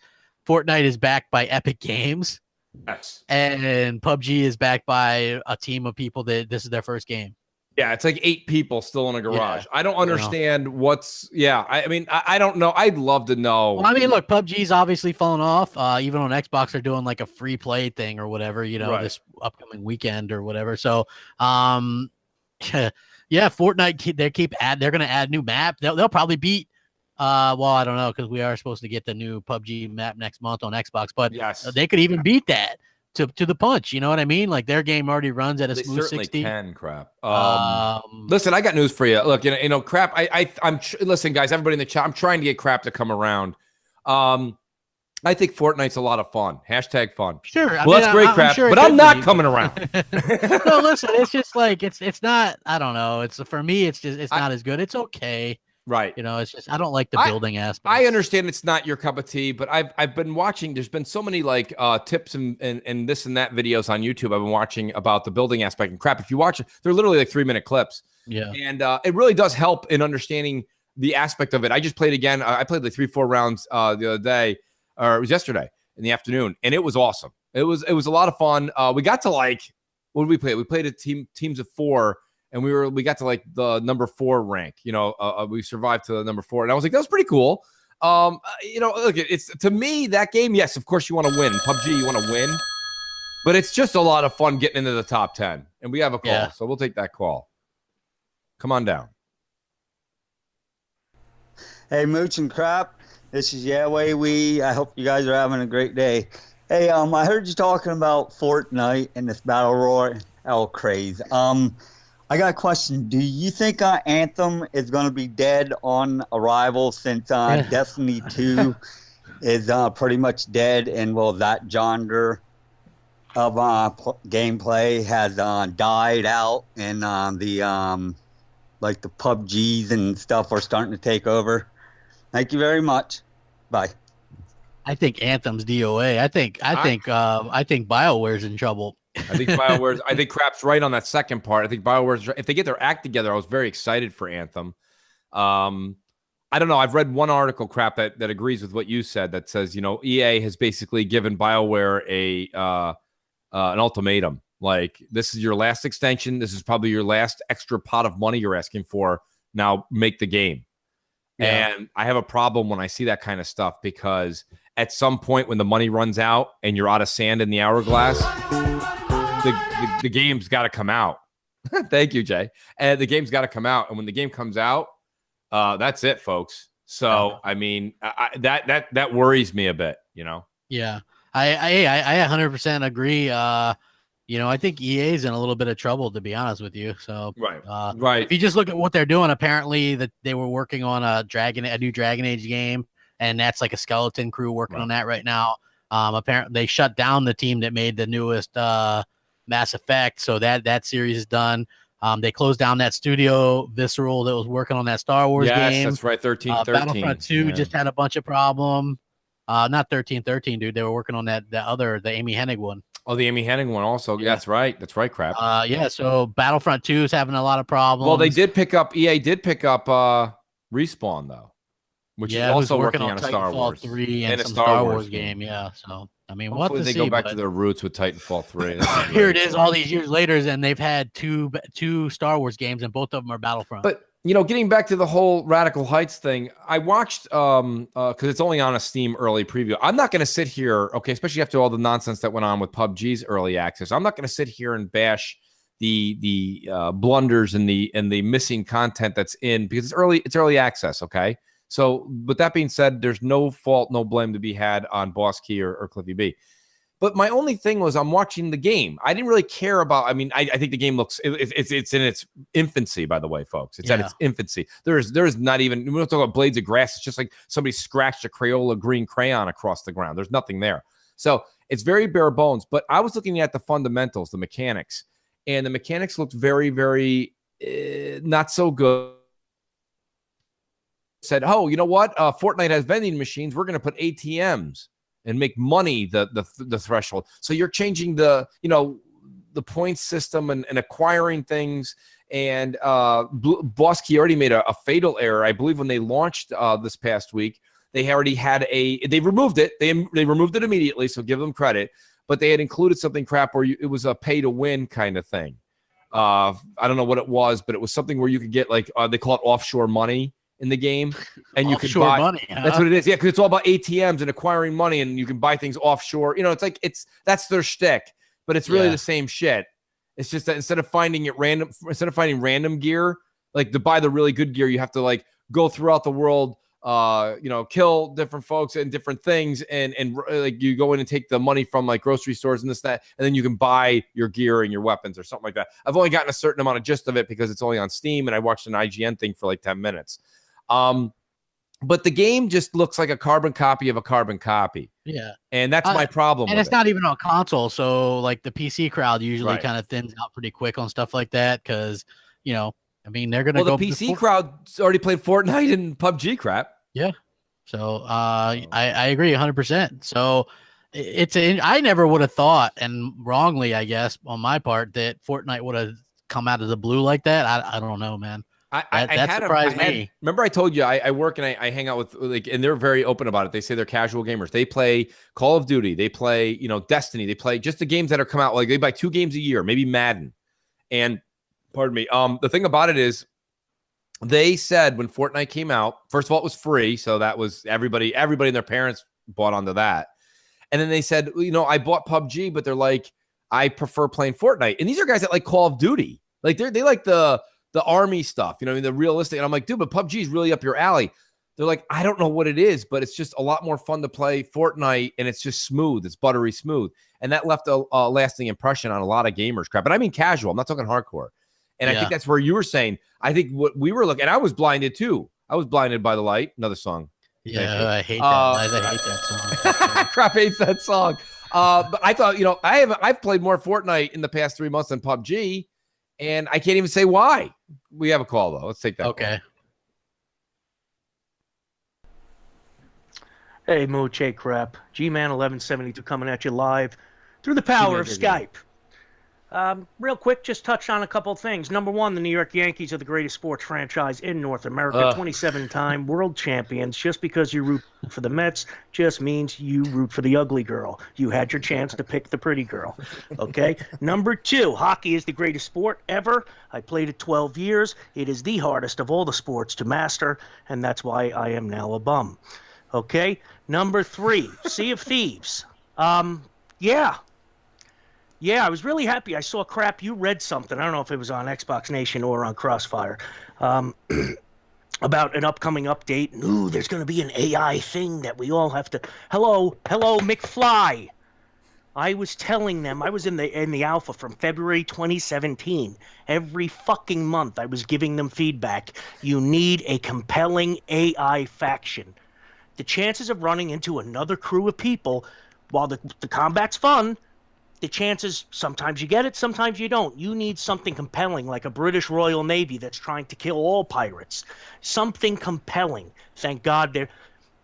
Fortnite is backed by Epic Games. Yes. And PUBG is backed by a team of people that this is their first game. Yeah, it's like 8 people still in a garage. I don't understand what's. Yeah, I mean, I don't know. I'd love to know. Well, I mean, look, PUBG's obviously fallen off. Even on Xbox, they're doing like a free play thing or whatever. This upcoming weekend or whatever. So, yeah, Fortnite. They're going to add new map. They'll probably beat Well, I don't know because we are supposed to get the new PUBG map next month on Xbox, but yes, they could even beat that to the punch. You know what I mean? Like their game already runs at a smooth 60. Can Crap. Listen, I got news for you. Look, you know, Crap. Listen, guys, everybody in the chat. I'm trying to get Crap to come around. I think Fortnite's a lot of fun. Hashtag fun. Sure. Well, that's great, Crap. But I'm not coming around. No, listen. It's just like it's not. I don't know. It's for me. It's not as good. It's okay. Right. You know, it's just I don't like the building aspect. I understand it's not your cup of tea, but I've been watching. There's been so many like tips and this and that videos on YouTube. I've been watching about the building aspect and Crap. If you watch it, they're literally like 3-minute clips. Yeah. And it really does help in understanding the aspect of it. I just played again. I played like 3-4 rounds the other day, or it was yesterday in the afternoon, and it was awesome. It was a lot of fun. We got to like, what did we play? We played teams of 4. And we got to like the number 4 rank, you know, we survived to the number 4. And I was like, that was pretty cool. You know, look, it's to me that game. Yes, of course you want to win. PUBG, you want to win, but it's just a lot of fun getting into the top 10. And we have a call, so we'll take that call. Come on down. Hey, Mooch and Crap. This is Yahweh. I hope you guys are having a great day. Hey, I heard you talking about Fortnite and this battle royale craze. I got a question. Do you think Anthem is going to be dead on arrival since Destiny 2 is pretty much dead, and that genre of gameplay has died out, and the like the PUBGs and stuff are starting to take over? Thank you very much. Bye. I think Anthem's DOA. I think BioWare's in trouble. I think Crap's right on that second part. I think BioWare's, if they get their act together, I was very excited for Anthem. I don't know. I've read one article, Crap, that agrees with what you said, that says, you know, EA has basically given BioWare an ultimatum. Like, this is your last extension. This is probably your last extra pot of money you're asking for. Now make the game. Yeah. And I have a problem when I see that kind of stuff, because at some point when the money runs out and you're out of sand in the hourglass, the game's got to come out. Thank you, Jay. And the game's got to come out. And when the game comes out, that's it, folks. So, I mean, that worries me a bit, you know? Yeah. I 100% agree. You know, I think EA's in a little bit of trouble, to be honest with you. So, right. If you just look at what they're doing, apparently that they were working on a new Dragon Age game, and that's like a skeleton crew working on that right now. Apparently they shut down the team that made the newest Mass Effect, so that series is done. They closed down that studio, Visceral, that was working on that Star Wars game. Yes, that's right. 1313. Battlefront 2 just had a bunch of problem. Not 1313, dude. They were working on the Amy Hennig one. Oh, the Amy Hennig one also. Yeah. That's right. That's right, Crap. Yeah, so Battlefront 2 is having a lot of problems. Well, EA did pick up Respawn, though, which is also working on a Star Wars 3 and some Star Wars game. Yeah, so I mean, hopefully they go back to their roots with Titanfall 3. Here it is, all these years later, and they've had two Star Wars games, and both of them are Battlefront. But you know, getting back to the whole Radical Heights thing, I watched because it's only on a Steam early preview. I'm not going to sit here, okay, especially after all the nonsense that went on with PUBG's early access. I'm not going to sit here and bash the blunders and the missing content that's in, because it's early access, okay? So, but that being said, there's no fault, no blame to be had on Boss Key or Cliffy B. But my only thing was, I'm watching the game. I didn't really care about. I mean, I think the game looks. It's in its infancy, by the way, folks. It's at its infancy. There's not even. We don't talk about blades of grass. It's just like somebody scratched a Crayola green crayon across the ground. There's nothing there. So it's very bare bones. But I was looking at the fundamentals, the mechanics, and the mechanics looked very, very not so good. Said, oh, you know what? Fortnite has vending machines. We're going to put ATMs and make money the threshold. So you're changing the point system and acquiring things. And Boss Key already made a fatal error. I believe when they launched this past week, they already had they removed it. They removed it immediately, so give them credit. But they had included something crap where it was a pay to win kind of thing. I don't know what it was, but it was something where you could get like they call it offshore money in the game, and you could buy money. Huh? That's what it is. Yeah, because it's all about ATMs and acquiring money, and you can buy things offshore. You know, it's like that's their shtick, but it's really the same shit. It's just that instead of finding random gear, like to buy the really good gear, you have to like go throughout the world kill different folks and different things, and like you go in and take the money from like grocery stores and this, that, and then you can buy your gear and your weapons or something like that. I've only gotten a certain amount of gist of it because it's only on Steam, and I watched an IGN thing for like 10 minutes. But the game just looks like a carbon copy of a carbon copy. Yeah. And that's my problem. And it's not even on console. So like the PC crowd usually Right. kind of thins out pretty quick on stuff like that. Cause I mean, they're going to well, go. The PC crowd's already played Fortnite and PUBG crap. Yeah. So I agree 100%. So I never would have thought, and wrongly, I guess, on my part, that Fortnite would have come out of the blue like that. I don't know, man. That surprised me. Remember, I told you I work and I hang out with and they're very open about it. They say they're casual gamers. They play Call of Duty. They play, Destiny. They play just the games that are come out. Like they buy 2 games a year, maybe Madden. And pardon me. The thing about it is, they said when Fortnite came out, first of all, it was free, so that was everybody and their parents bought onto that. And then they said, I bought PUBG, but they're like, I prefer playing Fortnite. And these are guys that like Call of Duty. Like they like the army stuff, the realistic. And I'm like, dude, but PUBG is really up your alley. They're like, I don't know what it is, but it's just a lot more fun to play Fortnite, and it's just smooth. It's buttery smooth. And that left a lasting impression on a lot of gamers crap. But I mean casual. I'm not talking hardcore. And I think that's where you were saying, I think what we were looking, and I was blinded too. I was blinded by the light. Another song. Yeah, I hate that. I hate that song. Crap hates that song. But I thought, I've played more Fortnite in the past 3 months than PUBG, and I can't even say why. We have a call though. Let's take that. Okay. Hey, Mooch, hey, crap. G-Man 1172 coming at you live through the power of Skype. Real quick, just touch on a couple things. Number one, the New York Yankees are the greatest sports franchise in North America, 27-time world champions. Just because you root for the Mets just means you root for the ugly girl. You had your chance to pick the pretty girl. Okay? Number two, hockey is the greatest sport ever. I played it 12 years. It is the hardest of all the sports to master, and that's why I am now a bum. Okay? Number three, Sea of Thieves. Yeah, I was really happy. I saw crap. You read something. I don't know if it was on Xbox Nation or on Crossfire about an upcoming update. Ooh, there's going to be an AI thing that we all have to. Hello, McFly. I was telling them I was in the alpha from February 2017. Every fucking month, I was giving them feedback. You need a compelling AI faction. The chances of running into another crew of people, while the combat's fun. The chances, sometimes you get it, sometimes you don't. You need something compelling, like a British Royal Navy that's trying to kill all pirates. Something compelling. Thank God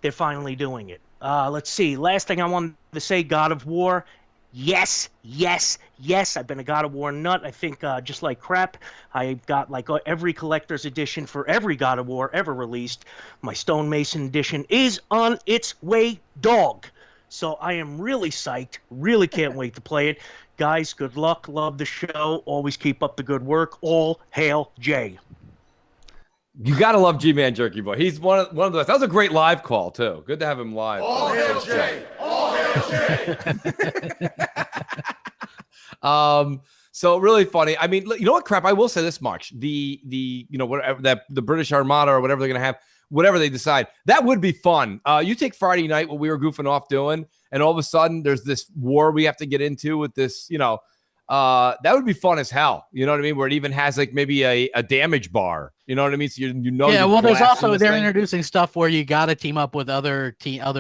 they're finally doing it. Let's see. Last thing I wanted to say, God of War. Yes. I've been a God of War nut. I think just like crap, I've got like every collector's edition for every God of War ever released. My Stonemason edition is on its way, dog. So I am really psyched. Really can't wait to play it. Guys, good luck. Love the show. Always keep up the good work. All hail Jay. You got to love G-Man Jerky Boy. He's one of the best. That was a great live call, too. Good to have him live. All hail Jay. All hail Jay. So really funny. I mean, you know what, crap? I will say this much. The whatever that the British Armada or whatever they're going to have, whatever they decide, that would be fun. You take Friday night, what we were goofing off doing, and all of a sudden there's this war we have to get into with this, that would be fun as hell. You know what I mean? Where it even has like maybe a damage bar. You know what I mean? So yeah, well, there's also, they're introducing stuff where you got to team up with other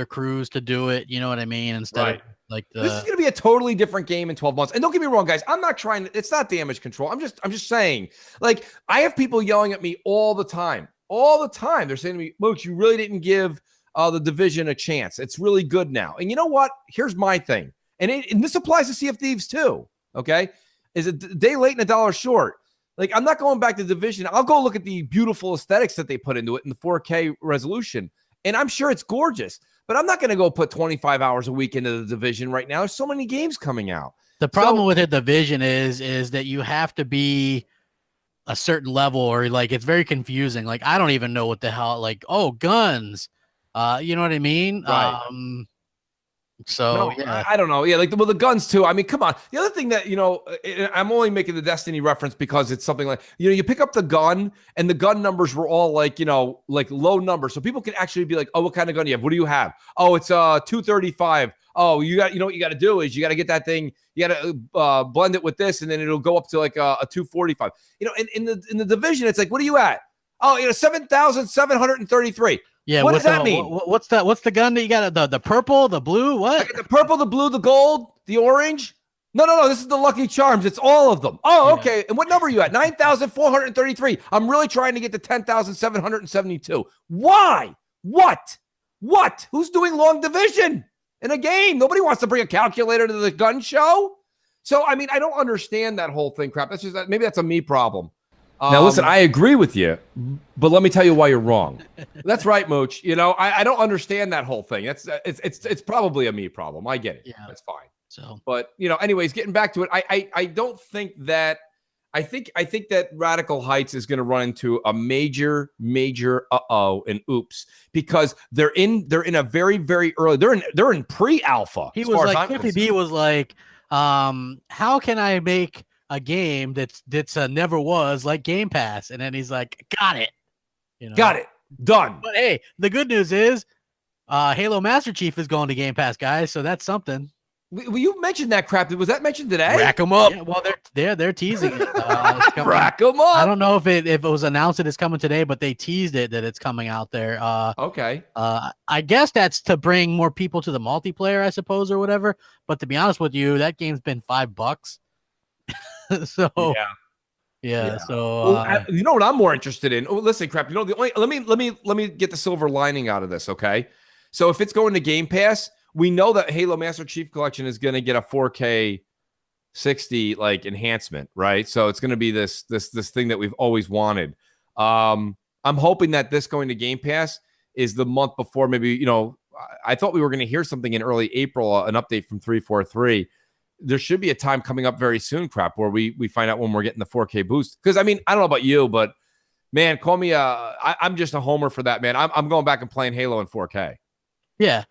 crews to do it. You know what I mean? Instead of like this is going to be a totally different game in 12 months. And don't get me wrong, guys. I'm not trying to, it's not damage control. I'm just saying, like, I have people yelling at me all the time. They're saying to me, Mooch, you really didn't give the Division a chance. It's really good now. And you know what? Here's my thing. And this applies to Sea of Thieves too. Okay. Is a day late and a dollar short. Like, I'm not going back to Division. I'll go look at the beautiful aesthetics that they put into it in the 4K resolution. And I'm sure it's gorgeous, but I'm not going to go put 25 hours a week into the Division right now. There's so many games coming out. The problem with the Division is that you have to be a certain level, or like it's very confusing. Like, I don't even know what the hell, like, guns. You know what I mean? Right. So I don't know. Yeah, like the guns too. I mean, come on. The other thing that I'm only making the Destiny reference because it's something like you pick up the gun and the gun numbers were all like like low numbers, so people can actually be like, oh, what kind of gun do you have? What do you have? Oh, it's 235. Oh, you got what you got to do is you got to get that thing. You got to blend it with this, and then it'll go up to like a 245. In the division, it's like, what are you at? Oh, 7,733. Yeah, what does that mean? What's the gun that you got? The purple, the blue, what? I got the purple, the blue, the gold, the orange. No. This is the Lucky Charms. It's all of them. Oh, okay. And what number are you at? 9,433. I'm really trying to get to 10,772. Why? What? Who's doing long division in a game? Nobody wants to bring a calculator to the gun show. So, I mean, I don't understand that whole thing, crap. Maybe that's a me problem. Now, listen, I agree with you, but let me tell you why you're wrong. That's right, Mooch. I don't understand that whole thing. It's probably a me problem. I get it. Yeah, that's fine. So, but anyways, getting back to it, I don't think that. I think that Radical Heights is going to run into a major and oops, because they're in a very, very early. They're in pre-alpha. He was like, 50B was like, how can I make a game that's never was like Game Pass? And then he's like, got it. Got it. Done. But hey, the good news is Halo Master Chief is going to Game Pass, guys. So that's something. Well, you mentioned that crap. Was that mentioned today? Rack them up. Yeah, well, they're teasing it. Rack them up. I don't know if it was announced that it's coming today, but they teased it that it's coming out there. Okay. I guess that's to bring more people to the multiplayer, I suppose, or whatever. But to be honest with you, that game's been $5. So yeah. So you know what I'm more interested in? Oh, listen, crap. Let me get the silver lining out of this. Okay. So if it's going to Game Pass, we know that Halo Master Chief Collection is going to get a 4K 60 like enhancement, right? So it's going to be this thing that we've always wanted. I'm hoping that this going to Game Pass is the month before. Maybe I thought we were going to hear something in early April, an update from 343. There should be a time coming up very soon, crap, where we find out when we're getting the 4K boost. Because I mean, I don't know about you, but man, call me I'm just a homer for that, man. I'm going back and playing Halo in 4K. Yeah.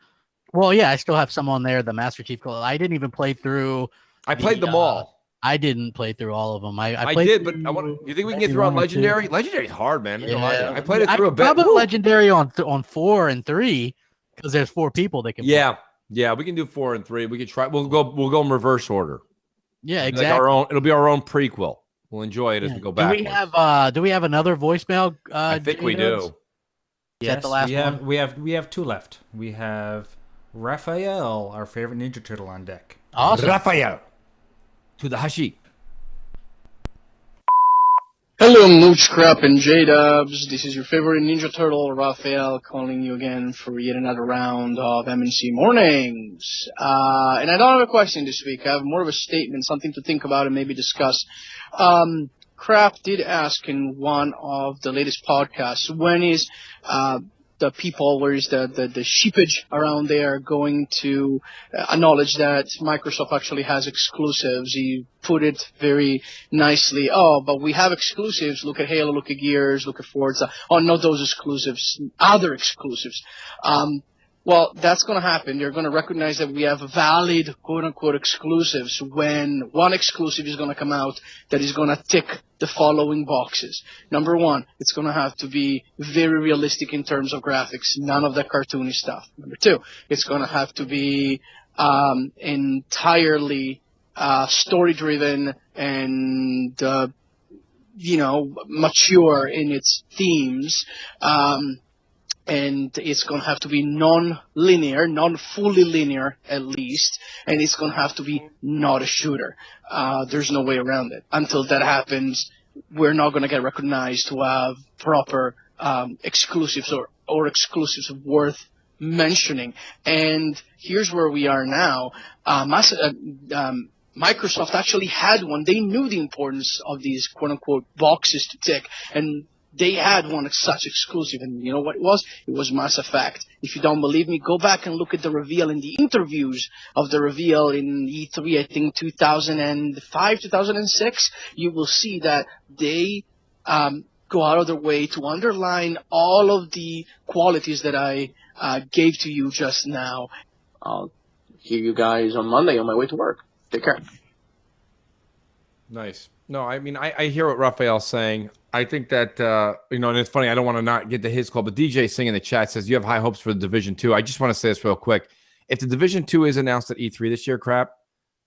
Well, yeah, I still have some on there. The Master Chief. I didn't even play through. I played them all. I didn't play through all of them. I did, but you think we can get through on Legendary? Legendary's hard, man. Yeah. I played it through a bit. Probably Legendary on 4 and 3 because there's 4 people that can. Yeah. Play. Yeah, we can do 4 and 3. We can try. We'll go in reverse order. Yeah, exactly. Like it'll be our own prequel. We'll enjoy it as we go back. Do we have another voicemail? I think we do. Yes, the last one? We have 2 left. We have Raphael, our favorite Ninja Turtle, on deck. Awesome. Raphael to the Hashi. Hello, Mooch Crap and J-Dubs. This is your favorite Ninja Turtle, Raphael, calling you again for yet another round of M&C Mornings. And I don't have a question this week. I have more of a statement, something to think about and maybe discuss. Crap did ask in one of the latest podcasts, when is the people, where is the sheepage around there going to acknowledge that Microsoft actually has exclusives? He put it very nicely. Oh, but we have exclusives. Look at Halo, look at Gears, look at Forza. Oh, not those exclusives, other exclusives. Well, that's going to happen. They're going to recognize that we have valid, quote-unquote, exclusives when one exclusive is going to come out that is going to tick the following boxes. Number 1, it's going to have to be very realistic in terms of graphics, none of the cartoony stuff. Number 2, it's going to have to be entirely story-driven and, mature in its themes. And it's going to have to be non-linear, non-fully linear at least, and it's going to have to be not a shooter. There's no way around it. Until that happens, we're not going to get recognized to have proper exclusives or exclusives worth mentioning. And here's where we are now. Microsoft actually had one. They knew the importance of these quote-unquote boxes to tick, and they had one such exclusive, and you know what it was? It was Mass Effect. If you don't believe me, go back and look at the reveal and the interviews of the reveal in E3, I think 2005, 2006. You will see that they go out of their way to underline all of the qualities that I gave to you just now. hear you guys on Monday on my way to work. Take care. Nice. No, I mean, I hear what Raphael's saying. I think that, and it's funny, I don't want to not get to his call, but DJ Singh in the chat says, you have high hopes for the Division 2. I just want to say this real quick. If the Division 2 is announced at E3 this year, crap,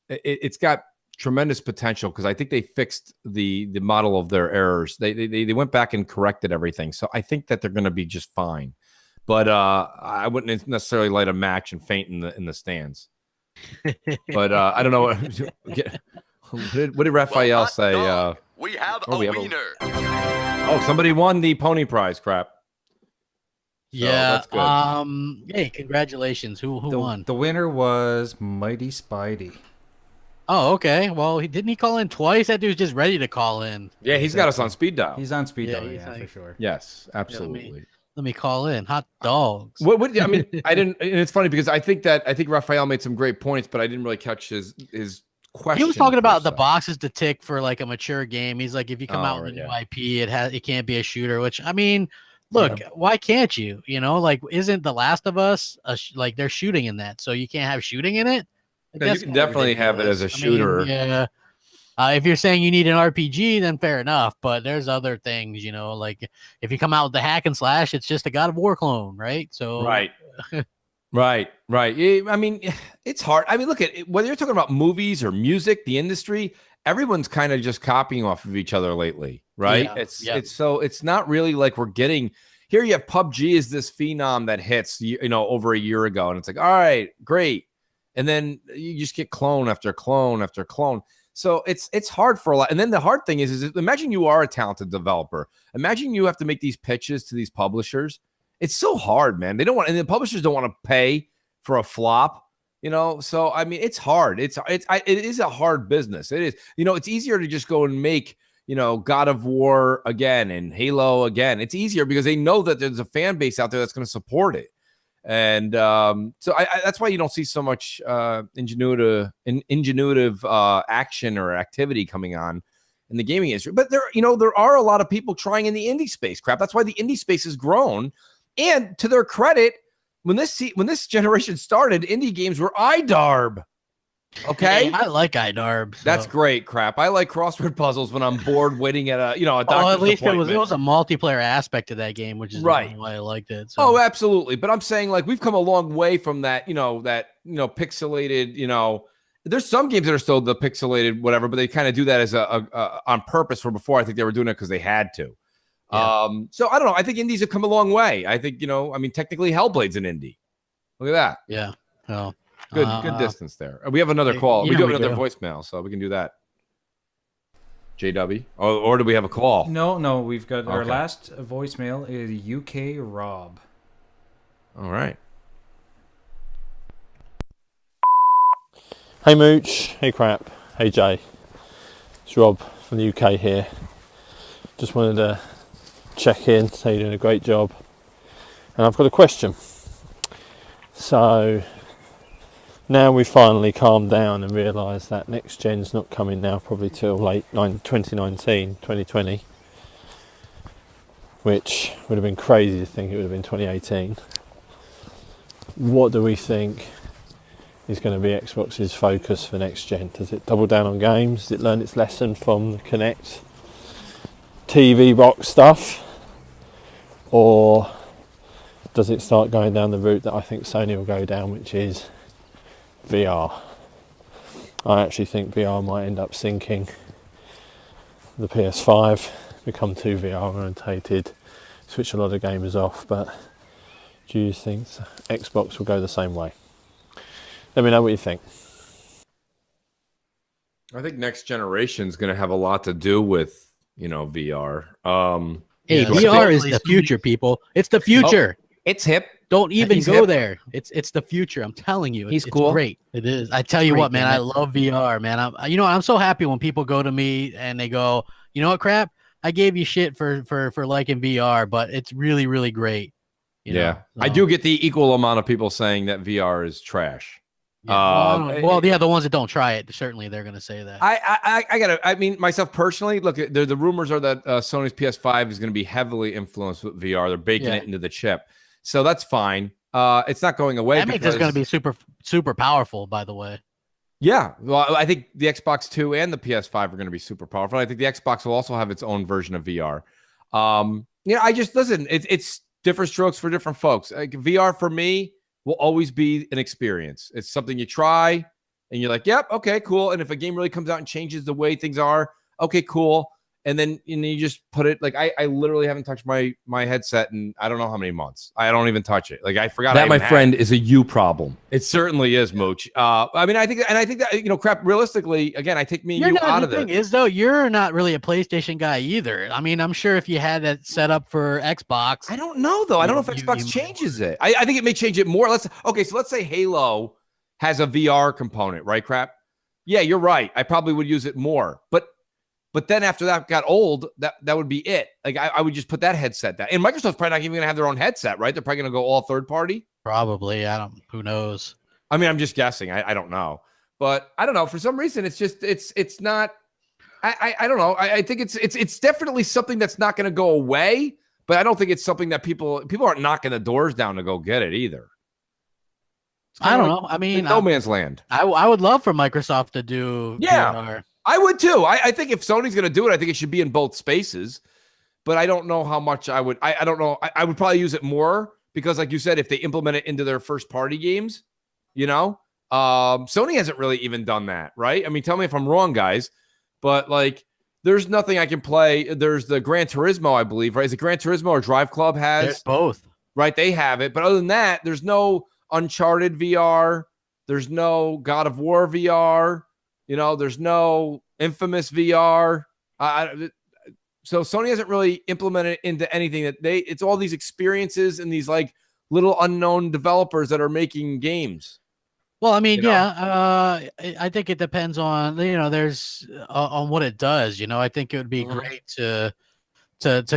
it's got tremendous potential because I think they fixed the model of their errors. They went back and corrected everything. So I think that they're going to be just fine. But I wouldn't necessarily light a match and faint in the stands. But I don't know what did Raphael say? We have a wiener. Somebody won the pony prize. Crap. So Yeah. that's good. Hey, congratulations. Who won? The winner was Mighty Spidey. Oh, okay. Well, didn't he call in twice? That dude's just ready to call in. Yeah, he's got us on speed dial. He's on speed dial, he's for sure. Yes, absolutely. Let me call in. Hot dogs. What I mean, I didn't. And it's funny because I think Raphael made some great points, but I didn't really catch his question. He was talking about the boxes to tick for like a mature game. He's like, if you come out with a new IP, it can't be a shooter. Which I mean, look, why can't you? Like, isn't The Last of Us like they're shooting in that? So you can't have shooting in it. No, you can definitely have it as a shooter. I mean, yeah. If you're saying you need an RPG, then fair enough. But there's other things, like if you come out with the hack and slash, it's just a God of War clone, right? So right. I mean, it's hard. I mean, look at whether you're talking about movies or music, the industry. Everyone's kind of just copying off of each other lately, right? Yeah. It's not really like we're getting here. You have PUBG is this phenom that hits over a year ago, and it's like, all right, great. And then you just get clone after clone after clone. So it's hard for a lot. And then the hard thing is imagine you are a talented developer. Imagine you have to make these pitches to these publishers. It's so hard, man. They don't want, and the publishers don't want to pay for a flop, So I mean, it's hard. It is a hard business. It is. It's easier to just go and make God of War again and Halo again. It's easier because they know that there's a fan base out there that's going to support it. And so that's why you don't see so much ingenuitive action or activity coming on in the gaming industry. But there are a lot of people trying in the indie space. Crap. That's why the indie space has grown. And to their credit, when this generation started, indie games were iDarb. Okay, I like iDarb. So. That's great. Crap. I like crossword puzzles when I'm bored waiting at a doctor's at least appointment. it was a multiplayer aspect to that game, which is right. why I liked it. So. Oh, absolutely. But I'm saying like we've come a long way from that. Pixelated. There's some games that are still the pixelated whatever, but they kind of do that as a on purpose. Where before I think they were doing it because they had to. Yeah. So I don't know. I think indies have come a long way. I think technically Hellblade's an indie. Look at that. Yeah. Oh. Good distance there. We have another call. We do have another voicemail, so we can do that. JW? Or do we have a call? No. We've got our last voicemail is UK Rob. All right. Hey Mooch. Hey Crap. Hey Jay. It's Rob from the UK here. Just wanted to check in, say you're doing a great job. And I've got a question. So... now we finally calmed down and realised that next gen's not coming now probably till late 2019, 2020, which would have been crazy to think it would have been 2018. What do we think is going to be Xbox's focus for next gen? Does it double down on games? Does it learn its lesson from the Kinect TV box stuff? Or does it start going down the route that I think Sony will go down, which is VR? I actually think VR might end up sinking the PS5, become too VR orientated, switch a lot of gamers off. But do you think Xbox will go the same way? Let me know what you think. I think next generation is going to have a lot to do with VR. Hey, VR is the future, people. It's the future. It's hip. Don't even go there. It's the future. I'm telling you. He's cool. It's great. It is. I tell you what, man. I love VR, man. I'm so happy when people go to me and they go, you know what, Crap? I gave you shit for liking VR, but it's really, really great. So. I do get the equal amount of people saying that VR is trash. Yeah. The ones that don't try it, certainly they're going to say that. I mean, myself personally, look, the rumors are that Sony's PS5 is going to be heavily influenced with VR. They're baking it into the chip. So that's fine. It's not going away. That means it's going to be super powerful, by the way. Yeah, well, I think the Xbox 2 and the PS5 are going to be super powerful. I think the Xbox will also have its own version of VR. I just listen. It's different strokes for different folks. Like, VR for me will always be an experience. It's something you try, and you're like, "Yep, okay, cool." And if a game really comes out and changes the way things are, okay, cool. And then you just put it like I literally haven't touched my headset in I don't know how many months. I don't even touch it. Like I forgot that my friend is a you problem. It certainly is, Mooch. I mean, I think that crap. Realistically, again, I take me and you out of this. The thing is, though, you're not really a PlayStation guy either. I mean, I'm sure if you had that set up for Xbox, I don't know though. I don't know if Xbox changes it. I think it may change it more. Let's say Halo has a VR component, right? Crap. Yeah, you're right. I probably would use it more, But then after that got old, that would be it. Like I would just put that headset down. And Microsoft's probably not even going to have their own headset, right? They're probably going to go all third party. Probably. Who knows? I mean, I'm just guessing. I don't know. But I don't know. For some reason, it's just it's not. I don't know. I think it's definitely something that's not going to go away. But I don't think it's something that people aren't knocking the doors down to go get it either. I don't know. I mean, no man's land. I would love for Microsoft to do VR. I would too. I think if Sony's going to do it, I think it should be in both spaces. But I don't know how much I would. I don't know. I would probably use it more because, like you said, if they implement it into their first party games, Sony hasn't really even done that, right? I mean, tell me if I'm wrong, guys. But like, there's nothing I can play. There's the Gran Turismo, I believe, right? Is it Gran Turismo or Drive Club has? There's both. Right, they have it. But other than that, there's no Uncharted VR. There's no God of War VR. There's no Infamous VR. So Sony hasn't really implemented into anything it's all these experiences and these like little unknown developers that are making games. Well, I mean, I think it depends on, there's on what it does. I think it would be great to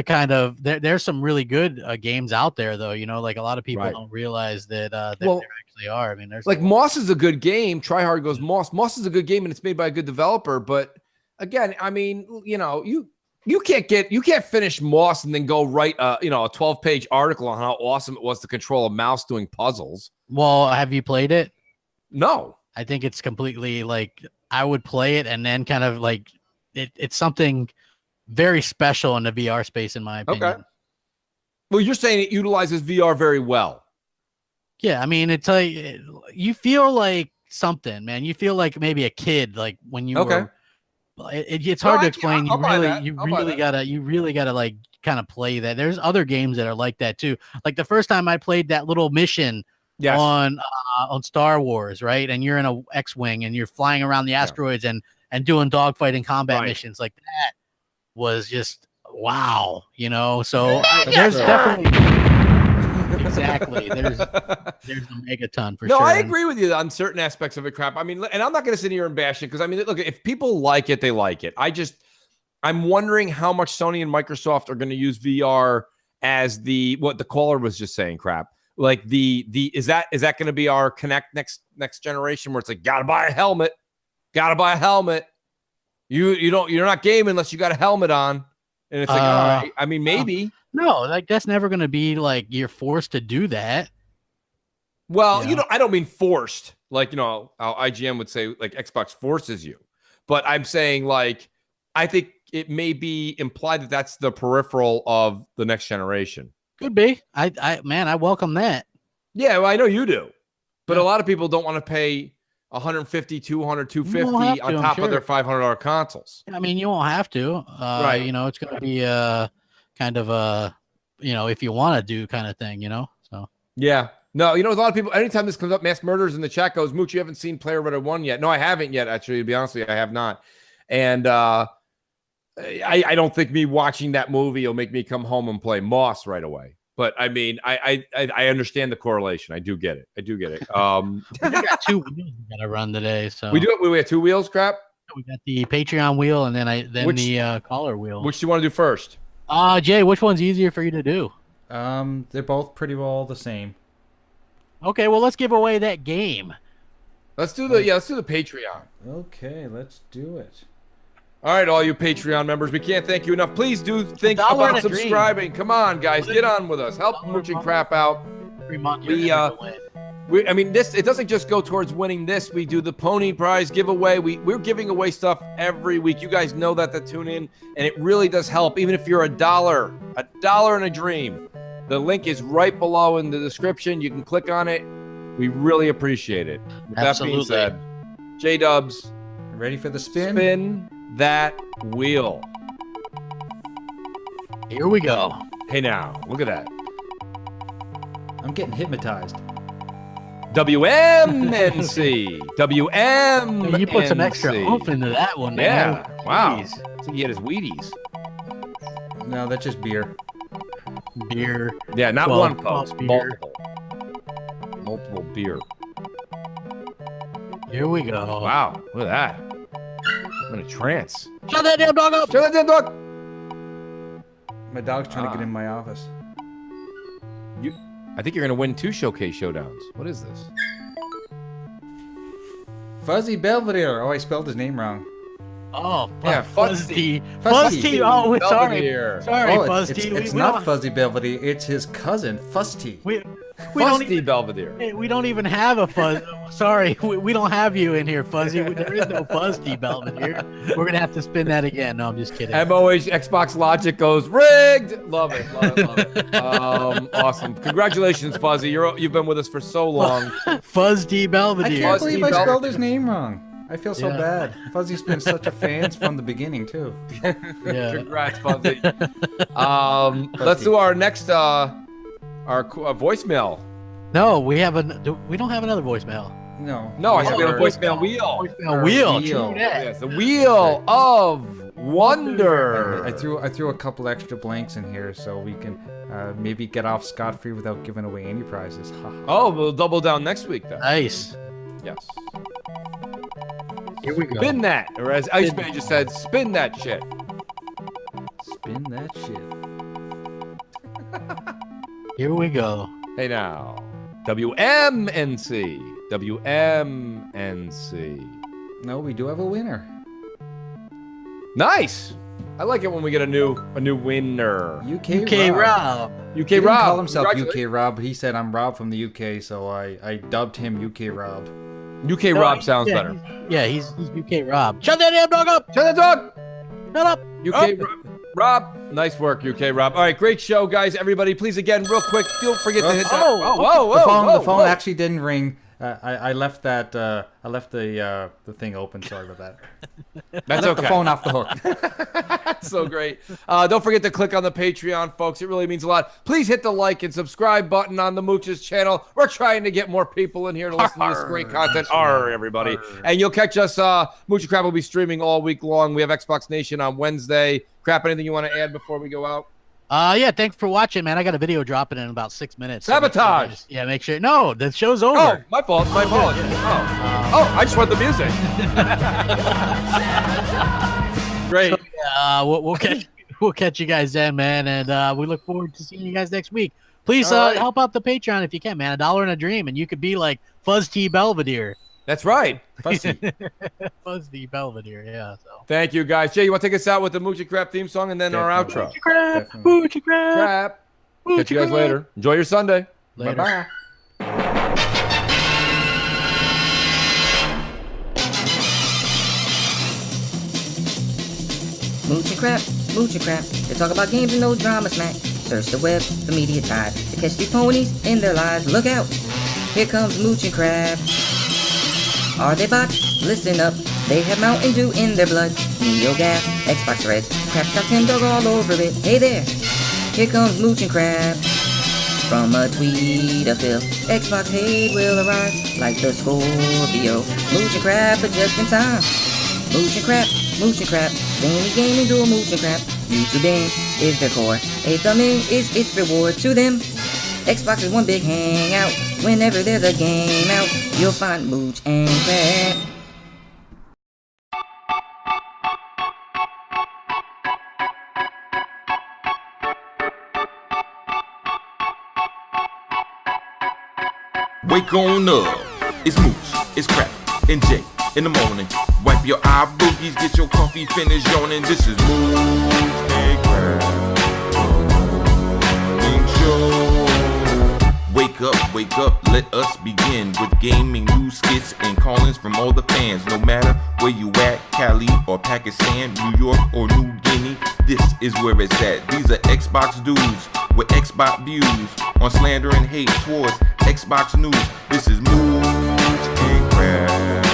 kind of, there's some really good games out there though, like a lot of people don't realize that there actually are. I mean, there's like Moss is a good game. Try Hard goes Moss. Moss is a good game and it's made by a good developer. But again, I mean, you can't finish Moss and then go write a 12-page article on how awesome it was to control a mouse doing puzzles. Well, have you played it? No. I think it's completely like, I would play it and then kind of like it's something very special in the VR space, in my opinion. Okay. Well, you're saying it utilizes VR very well. Yeah, I mean, it's like you feel like something, man. You feel like maybe a kid, like when you were. It's hard to explain. You really gotta like kind of play that. There's other games that are like that too. Like the first time I played that little mission on Star Wars, right? And you're in a X-wing and you're flying around the asteroids and doing dogfighting combat missions like that. Was just wow, so there's definitely exactly there's a megaton for sure. No, I agree with you on certain aspects of it, crap. I mean, and I'm not going to sit here and bash it because I mean, look, if people like it, they like it. I'm wondering how much Sony and Microsoft are going to use VR as what the caller was just saying, crap. Like is that going to be our Connect next generation where it's like gotta buy a helmet. You're not gaming unless you got a helmet on. And it's like, all right. I mean, maybe. No, like that's never going to be like you're forced to do that. Well, I don't mean forced. Like, how IGM would say like Xbox forces you. But I'm saying like, I think it may be implied that that's the peripheral of the next generation. Could be. I welcome that. Yeah, well, I know you do. But a lot of people don't want to pay $150, $200, $250 on top of their $500 consoles. I mean, you won't have to. Right. It's going to be kind of a, if you want to do kind of thing, So. Yeah. No, a lot of people, anytime this comes up, Mass Murders in the chat goes, Mooch, you haven't seen Player Reddit 1 yet. No, I haven't yet, actually, to be honest with you. I have not. And I don't think me watching that movie will make me come home and play Moss right away. But I mean, I understand the correlation. I do get it. We got 2 wheels we gotta run today. So we do it. We have 2 wheels, crap. We got the Patreon wheel and then the caller wheel. Which do you want to do first? Jay, which one's easier for you to do? They're both pretty well the same. Okay, well let's give away that game. Let's do the Patreon. Okay, let's do it. All right, all you Patreon members, we can't thank you enough. Please do think about subscribing. Come on, guys, get on with us. Help Mooch and Crap out. Every month I mean, it doesn't just go towards winning this. We do the pony prize giveaway. We're giving away stuff every week. You guys know that to tune in, and it really does help. Even if you're $1 and a dream, the link is right below in the description. You can click on it. We really appreciate it. With Absolutely. That being said, J-Dubs, ready for the spin? Spin that wheel. Here we go. Hey now, look at that. I'm getting hypnotized. WMNC. WMNC. You put some extra oomph into that one, man. Yeah. Wow. I think he had his Wheaties. No, that's just beer. Beer. Yeah, not one, folks. Beer. Multiple beer. Here we go. Wow, look at that. I'm in a trance. Shut that damn dog up. Shut that damn dog. My dog's trying to get in my office. I think you're going to win 2 showcase showdowns. What is this? Fuzzy Belvedere. Oh, I spelled his name wrong. Oh, yeah, Fuzzy. Fuzzy. Oh, sorry. Sorry, oh, Fuzzy. It's not Fuzzy Belvedere. It's his cousin, Fuzzy. Fuzzy Belvedere. We don't even have a Fuzz. Sorry, we don't have you in here, Fuzzy. There is no Fuzzy Belvedere. We're going to have to spin that again. No, I'm just kidding. MOH Xbox Logic goes rigged. Love it. Awesome. Congratulations, Fuzzy. You've been with us for so long. Fuzzy Belvedere. I can't believe I spelled his name wrong. I feel so bad. Fuzzy's been such a fan from the beginning, too. Yeah. Congrats, Fuzzy. Let's do our next our voicemail. No, we don't have another voicemail. No, I said we have a voicemail wheel. Voicemail wheel. Yes, the wheel of wonder. I threw a couple extra blanks in here so we can maybe get off scot-free without giving away any prizes. Oh, we'll double down next week then. Nice. Yes. Here we go. Spin that, or as Iceman just said, spin that shit. Spin that shit. Here we go. Hey now, WMNC. WMNC. No, we do have a winner. Nice. I like it when we get a new winner. UK Rob. UK He didn't Rob. call himself UK Rob. He said, I'm Rob from the UK, so I dubbed him UK Rob. UK Rob sounds better. He's UK Rob. Shut that damn dog up. Shut that dog. Shut up. UK Rob. Nice work, UK Rob. All right, great show, guys. Everybody, please, again, real quick, don't forget to hit that. The phone actually didn't ring. I left that. I left the thing open. Sorry about that. That's okay. The phone off the hook. That's so great. Don't forget to click on the Patreon, folks. It really means a lot. Please hit the like and subscribe button on the Mooch's channel. We're trying to get more people in here to listen to this great content. Everybody. And you'll catch us. Mooch and Crap will be streaming all week long. We have Xbox Nation on Wednesday. Crap, anything you want to add before we go out? Yeah, thanks for watching, man. I got a video dropping in about 6 minutes. Sabotage! So make sure. No, the show's over. Oh, my fault. My apologies. I just want the music. Great. So, we'll catch you guys then, man, and we look forward to seeing you guys next week. Please help out the Patreon if you can, man. $1 and a dream, and you could be like Fuzz T Belvedere. That's right. Fuzzy Belvedere, yeah. So. Thank you, guys. Jay, you want to take us out with the Mooch and Crap theme song and then our outro? Mooch Crap. Mooch Crap. Catch you guys later. Enjoy your Sunday. Later. Bye-bye. Mooch and Crap, Mooch and Crap. They talk about games and no drama smack. Search the web for media tide to catch these ponies in their lives. Look out. Here comes Mooch and Crap. Are they bots? Listen up. They have Mountain Dew in their blood. NeoGaf, Xbox Reds, Crap's got 10 dog all over it. Hey there, here comes Mooch and Crap. From a tweet of Phil, Xbox hate will arrive like the Scorpio. Mooch and Crap are just in time. Mooch and Crap, Mooch and Crap. Zany gaming duel Mooch and Crap. YouTube in is their core. A thumb in is its reward to them. Xbox is one big hangout. Whenever there's a game out, you'll find Mooch and Crap. Wake on up. It's Mooch, it's Crap, and Jay in the morning. Wipe your eye boogies, get your coffee finished yawning. This is Mooch and Crap. Show. Wake wake up, let us begin with gaming news, skits, and call-ins from all the fans. No matter where you at, Cali or Pakistan, New York or New Guinea, this is where it's at. These are Xbox dudes with Xbox views on slander and hate towards Xbox news. This is Mooch and Crab.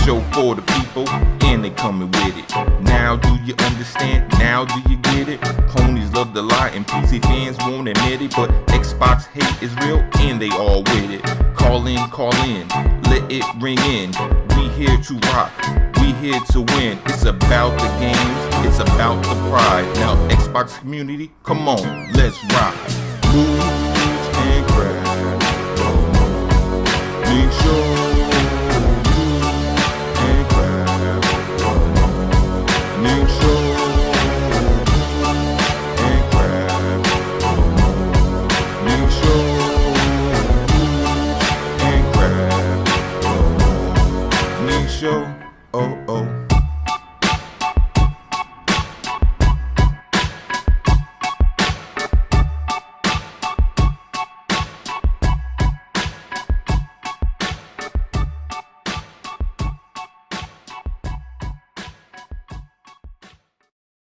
Show for the people, and they coming with it. Now do you understand? Now do you get it? Ponies love the lie and PC fans won't admit it, but Xbox hate is real and they all with it. Call in, let it ring in. We here to rock, we here to win. It's about the games, it's about the pride. Now Xbox community, come on, let's rock. Mooch and Crab. Big show. Oh, oh.